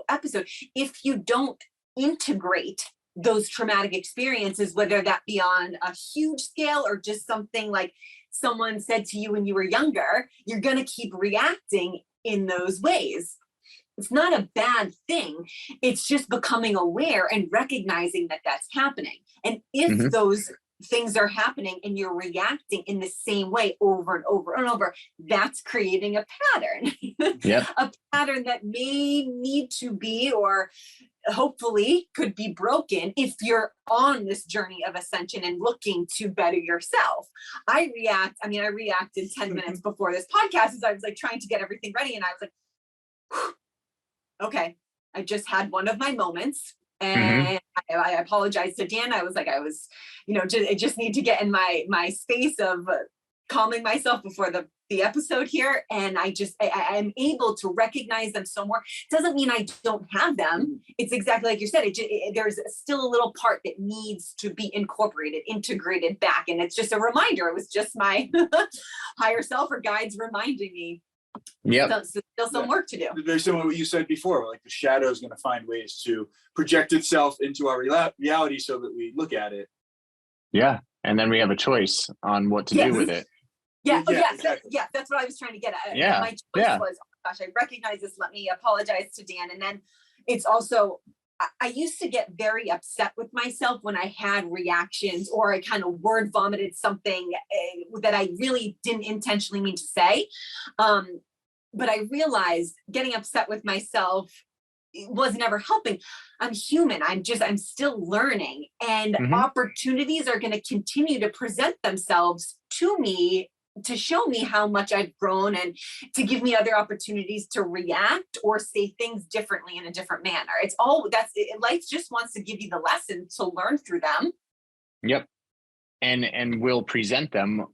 episode. If you don't integrate those traumatic experiences, whether that be on a huge scale or just something like someone said to you when you were younger, you're going to keep reacting in those ways. It's not a bad thing. It's just becoming aware and recognizing that that's happening. And if those things are happening and you're reacting in the same way over and over and over, that's creating a pattern. Yep. A pattern that may need to be, or hopefully could be broken if you're on this journey of ascension and looking to better yourself. I reacted 10 minutes before this podcast as I was like trying to get everything ready. And I was like, okay, I just had one of my moments, and I apologized to Dan. I was, I just need to get in my space of calming myself before the episode here. And I'm able to recognize them so more. Doesn't mean I don't have them. It's exactly like you said, there's still a little part that needs to be integrated back. And it's just a reminder. It was just my higher self or guides reminding me. Yep. Still some work to do. Very similar to what you said before, like the shadow is going to find ways to project itself into our reality so that we look at it. Yeah. And then we have a choice on what to do with it. Yeah. Exactly. That's what I was trying to get at. Yeah. My choice was, oh my gosh, I recognize this. Let me apologize to Dan. And then it's also, I used to get very upset with myself when I had reactions or I kind of word vomited something that I really didn't intentionally mean to say. But I realized getting upset with myself wasn't ever helping. I'm human. I'm still learning, and opportunities are going to continue to present themselves to me to show me how much I've grown and to give me other opportunities to react or say things differently in a different manner. Life just wants to give you the lesson to learn through them. Yep. And we'll present them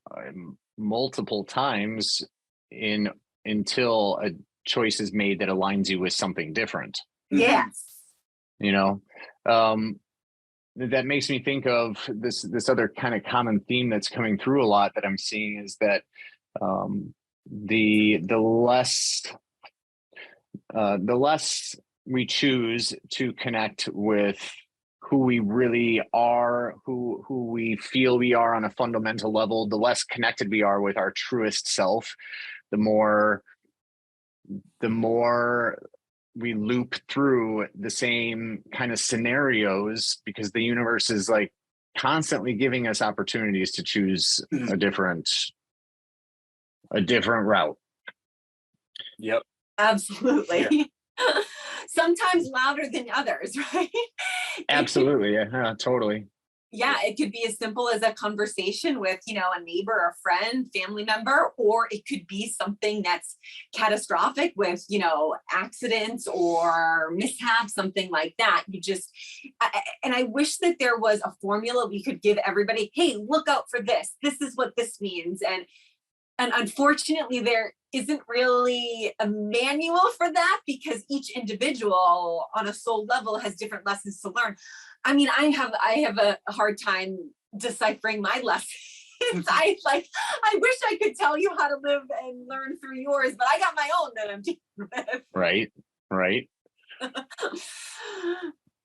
multiple times until a choice is made that aligns you with something different. Yes. That makes me think of this other kind of common theme that's coming through a lot that I'm seeing is that the less we choose to connect with who we really are, who we feel we are on a fundamental level, the less connected we are with our truest self, the more we loop through the same kind of scenarios, because the universe is like constantly giving us opportunities to choose a different route. Yep. Absolutely. Yeah. Sometimes louder than others, right? Absolutely. Yeah, totally. Yeah, it could be as simple as a conversation with, a neighbor, a friend, family member, or it could be something that's catastrophic with, accidents or mishaps, something like that. And I wish that there was a formula we could give everybody. Hey, look out for this. This is what this means. And unfortunately, there isn't really a manual for that because each individual on a soul level has different lessons to learn. I mean, I have a hard time deciphering my lessons. I wish I could tell you how to live and learn through yours, but I got my own that I'm dealing with. Right.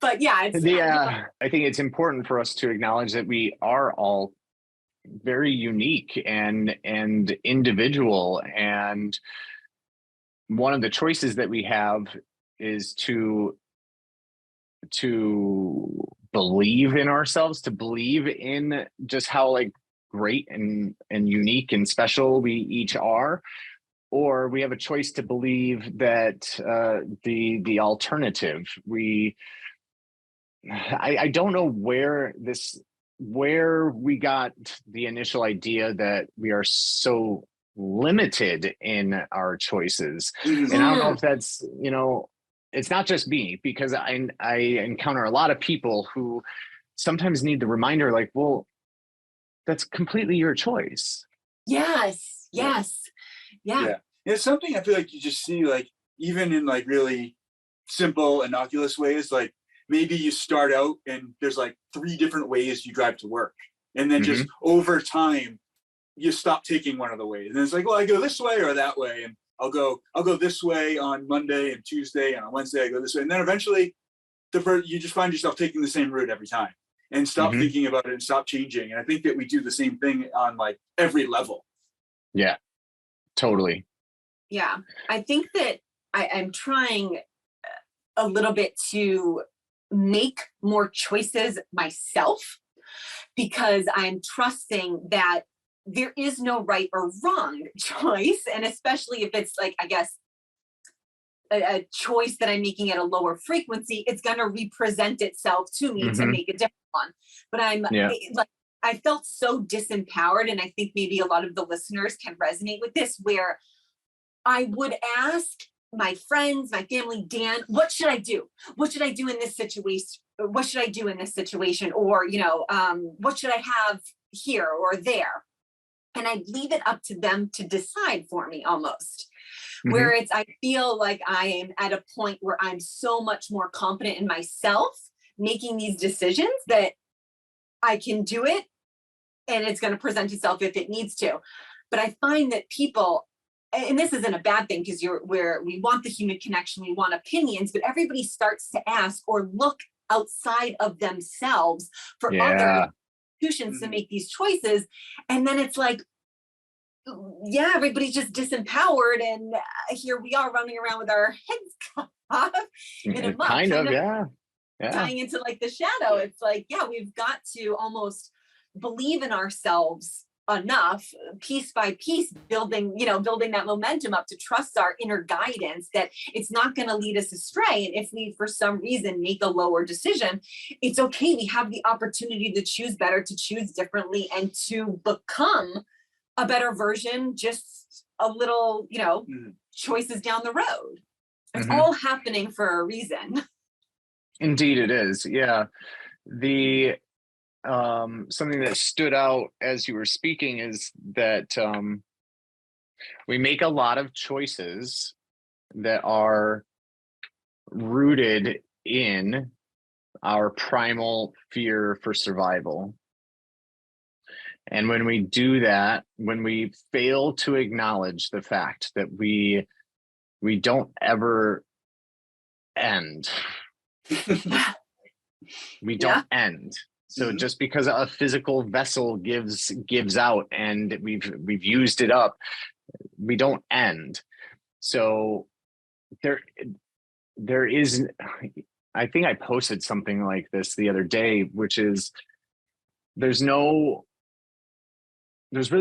But yeah, I think it's important for us to acknowledge that we are all very unique and individual, and one of the choices that we have is to believe in ourselves, to believe in just how like great and unique and special we each are, or we have a choice to believe that the alternative, we I don't know where we got the initial idea that we are so limited in our choices. Mhm. And I don't know if that's, it's not just me, because I encounter a lot of people who sometimes need the reminder, like, well, that's completely your choice. Yes. Yeah. Yes. Yeah. Yeah. It's something I feel like you just see, like, even in like really simple, innocuous ways. Like, maybe you start out and there's like 3 different ways you drive to work. And then just over time, you stop taking one of the ways. And it's like, well, I go this way or that way. And I'll go this way on Monday and Tuesday, and on Wednesday I go this way. And then eventually you just find yourself taking the same route every time, and stop thinking about it and stop changing. And I think that we do the same thing on like every level. Yeah, totally. Yeah. I think that I'm trying a little bit to make more choices myself, because I'm trusting that there is no right or wrong choice. And especially if it's like, I guess, a choice that I'm making at a lower frequency, it's going to represent itself to me to make a different one. But I felt so disempowered. And I think maybe a lot of the listeners can resonate with this, where I would ask my friends, my family, Dan, what should I do? What should I do in this situation? What should I do in this situation? Or, what should I have here or there? And I'd leave it up to them to decide for me almost. Where I feel like I am at a point where I'm so much more confident in myself making these decisions that I can do it, and it's going to present itself if it needs to. But I find that people, and this isn't a bad thing, because we want the human connection, we want opinions, but everybody starts to ask or look outside of themselves for other institutions to make these choices. And then it's like, yeah, everybody's just disempowered, and here we are running around with our heads cut off in a month, kind of dying into like the shadow. It's like, yeah, we've got to almost believe in ourselves enough, piece by piece, building that momentum up, to trust our inner guidance that it's not going to lead us astray. And if we, for some reason, make a lower decision, it's okay. We have the opportunity to choose better, to choose differently, and to become a better version, just a little, choices down the road. It's all happening for a reason. Indeed it is. Yeah. The something that stood out as you were speaking is that we make a lot of choices that are rooted in our primal fear for survival. And when we do that, when we fail to acknowledge the fact that we don't ever end, we don't end. So just because a physical vessel gives out and we've used it up, we don't end. So there is, I think I posted something like this the other day, which is there's really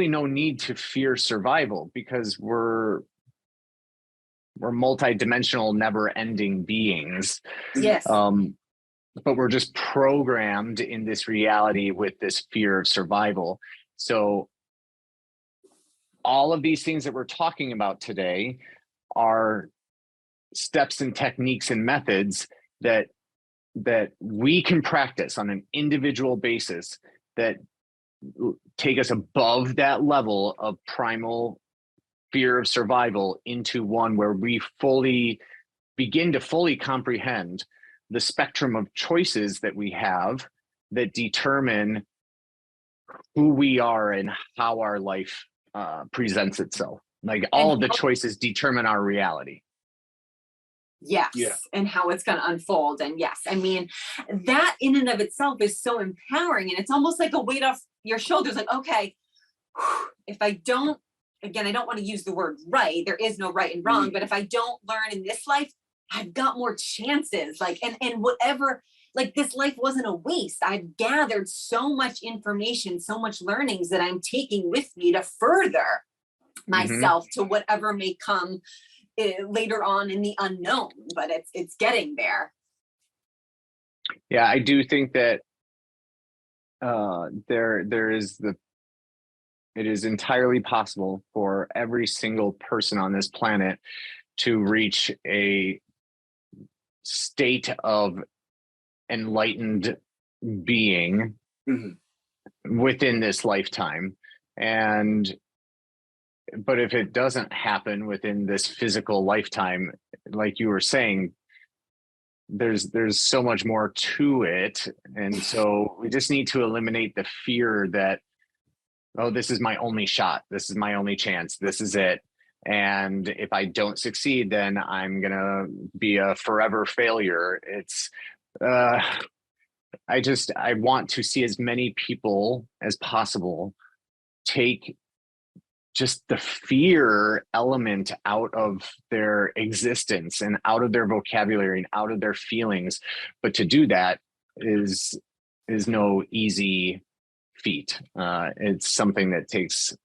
no need to fear survival, because we're multidimensional, never-ending beings. Yes. But we're just programmed in this reality with this fear of survival. So all of these things that we're talking about today are steps and techniques and methods that we can practice on an individual basis that take us above that level of primal fear of survival into one where we begin to fully comprehend the spectrum of choices that we have that determine who we are and how our life presents itself. Like all of the choices determine our reality. Yes. Yeah. And how it's going to unfold. And yes, I mean, that in and of itself is so empowering. And it's almost like a weight off your shoulders. Like, okay, if I don't, again, I don't want to use the word right. There is no right and wrong, but if I don't learn in this life, I've got more chances. Like, and whatever, like this life wasn't a waste. I've gathered so much information, so much learnings that I'm taking with me to further myself to whatever may come later on in the unknown, but it's getting there. Yeah, I do think that it is entirely possible for every single person on this planet to reach a state of enlightened being within this lifetime. But if it doesn't happen within this physical lifetime, like you were saying, there's so much more to it. And so we just need to eliminate the fear that, oh, this is my only shot, this is my only chance, this is it, and if I don't succeed, then I'm gonna be a forever failure. It's I want to see as many people as possible take just the fear element out of their existence and out of their vocabulary and out of their feelings. But to do that is no easy feat. It's something that takes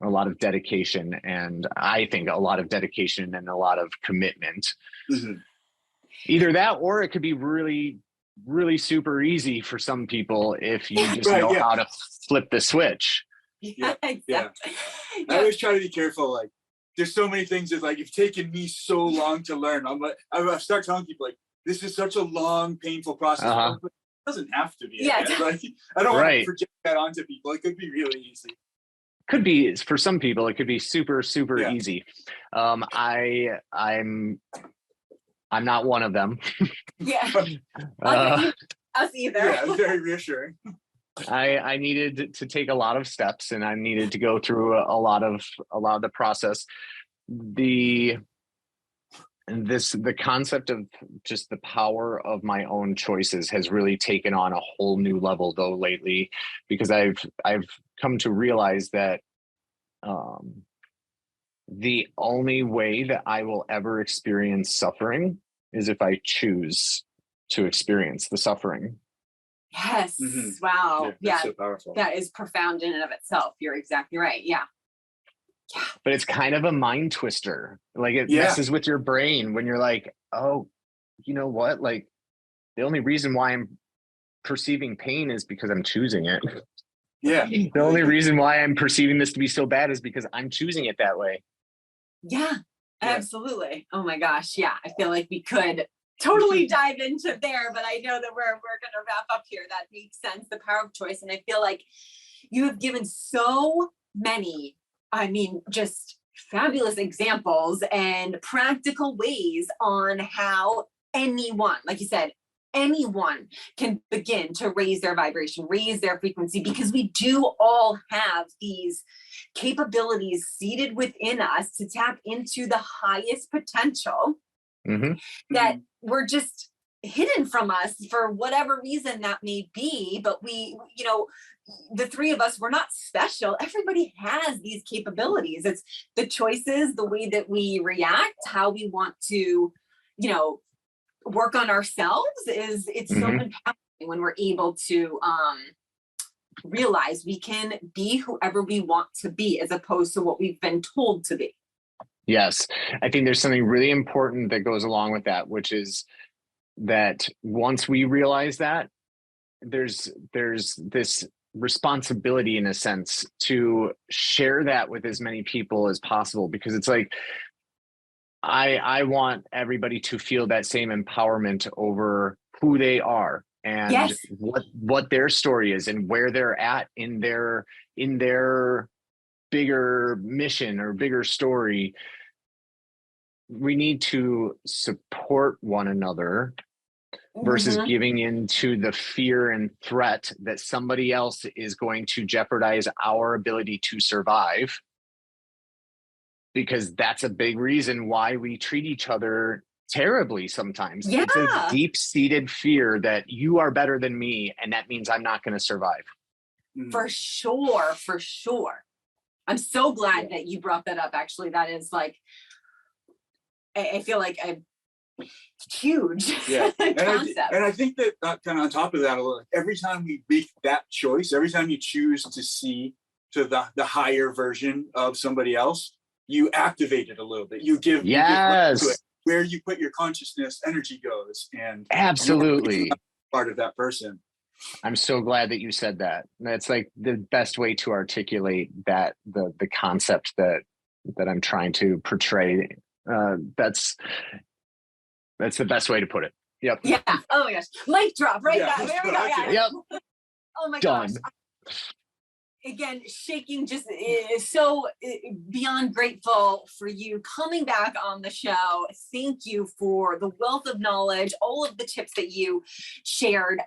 a lot of dedication, and I think a lot of dedication and a lot of commitment. Either that, or it could be really, really super easy for some people if you just know how to flip the switch. Yeah, exactly. Yeah. I always try to be careful. Like, there's so many things that, like, it's taken me so long to learn. I'm like, I start telling people, like, this is such a long, painful process. It doesn't have to be. Yeah. Like, I don't want to project that onto people. It could be really easy. Could be, for some people, it could be super, super easy. I'm not one of them. Yeah. Us either. Yeah, it's very reassuring. I needed to take a lot of steps, and I needed to go through a lot of the process. The concept of just the power of my own choices has really taken on a whole new level, though, lately, because I've come to realize that the only way that I will ever experience suffering is if I choose to experience the suffering. Yes. Wow. Yeah. So powerful. That is profound in and of itself. You're exactly right. Yeah. But it's kind of a mind twister. Like, it messes with your brain when you're like, oh, you know what? Like, the only reason why I'm perceiving pain is because I'm choosing it. Yeah. The only reason why I'm perceiving this to be so bad is because I'm choosing it that way. Yeah, absolutely. Oh my gosh. Yeah. I feel like we could totally dive into there, but I know that we're going to wrap up here. That makes sense. The power of choice. And I feel like you have given so many, just fabulous examples and practical ways on how anyone, like you said, anyone can begin to raise their vibration, raise their frequency, because we do all have these capabilities seated within us to tap into the highest potential that were just hidden from us for whatever reason that may be. But we, the three of us, we're not special. Everybody has these capabilities. It's the choices, the way that we react, how we want to, work on ourselves. It's so empowering when we're able to realize we can be whoever we want to be, as opposed to what we've been told to be. Yes. I think there's something really important that goes along with that, which is that once we realize that, there's this responsibility, in a sense, to share that with as many people as possible, because it's like, I want everybody to feel that same empowerment over who they are and what their story is and where they're at in their bigger mission or bigger story. We need to support one another versus giving into the fear and threat that somebody else is going to jeopardize our ability to survive. Because that's a big reason why we treat each other terribly sometimes. Yeah. It's a deep-seated fear that you are better than me, and that means I'm not going to survive. For sure. I'm so glad that you brought that up. Actually, that is like, I feel like a huge concept. And I think that kind of on top of that, every time we make that choice, every time you choose to see to the higher version of somebody else, you activate it a little bit. You give life to it. Where you put your consciousness, energy goes. And absolutely. part of that person. I'm so glad that you said that. That's like the best way to articulate that the concept that I'm trying to portray. That's the best way to put it. Yep. Yeah. Oh my gosh. Mic drop right Yeah, there. There we go. okay. Yeah. Yep. Oh my Done. gosh. Again, shaking, just is so beyond grateful for you coming back on the show. Thank you for the wealth of knowledge, all of the tips that you shared.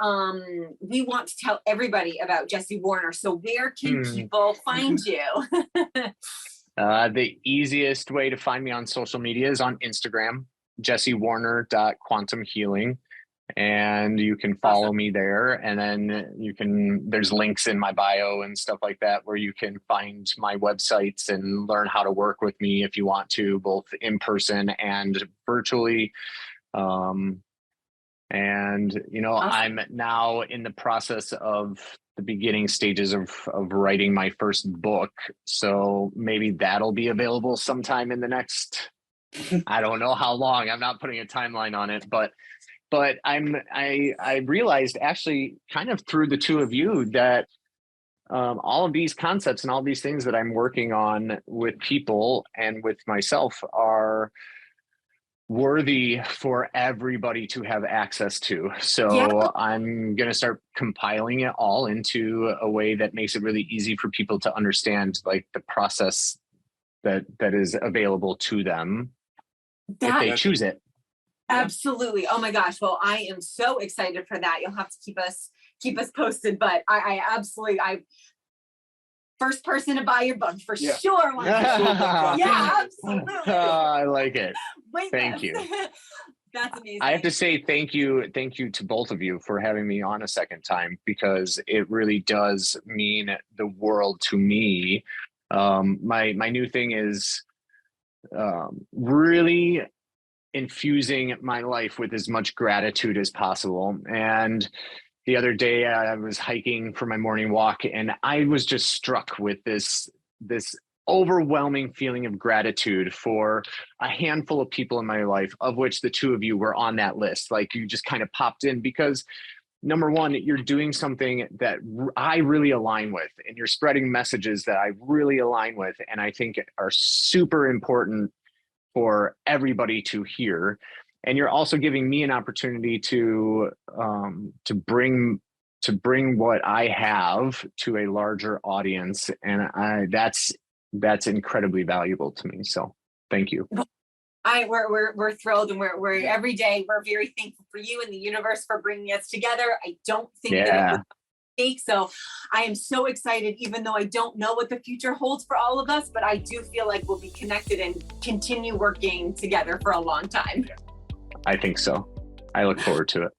We want to tell everybody about Jesse Warner. So where can people find you? The easiest way to find me on social media is on Instagram, jessewarner.quantumhealing. And you can follow me there, and then there's links in my bio and stuff like that where you can find my websites and learn how to work with me if you want to, both in person and virtually. And I'm now in the process of the beginning stages of writing my first book, so maybe that'll be available sometime in the next I don't know how long. I'm not putting a timeline on it, but I realized actually kind of through the two of you that all of these concepts and all these things that I'm working on with people and with myself are worthy for everybody to have access to. So I'm going to start compiling it all into a way that makes it really easy for people to understand, like the process that is available to them if they choose it. Absolutely. Oh my gosh. Well, I am so excited for that. You'll have to keep us posted, but I absolutely, first person to buy your book for sure. Yeah, absolutely. I like it. Wait, thank you. That's amazing. I have to say thank you to both of you for having me on a second time, because it really does mean the world to me. My new thing is really infusing my life with as much gratitude as possible. And the other day I was hiking for my morning walk, and I was just struck with this overwhelming feeling of gratitude for a handful of people in my life, of which the two of you were on that list. Like, you just kind of popped in because, number one, you're doing something that I really align with, and you're spreading messages that I really align with, and I think are super important for everybody to hear. And you're also giving me an opportunity to bring what I have to a larger audience, and that's incredibly valuable to me. So thank you. We're thrilled, and we're every day we're very thankful for you and the universe for bringing us together. I don't think that it was a mistake, so I am so excited, even though I don't know what the future holds for all of us, but I do feel like we'll be connected and continue working together for a long time. I think so. I look forward to it.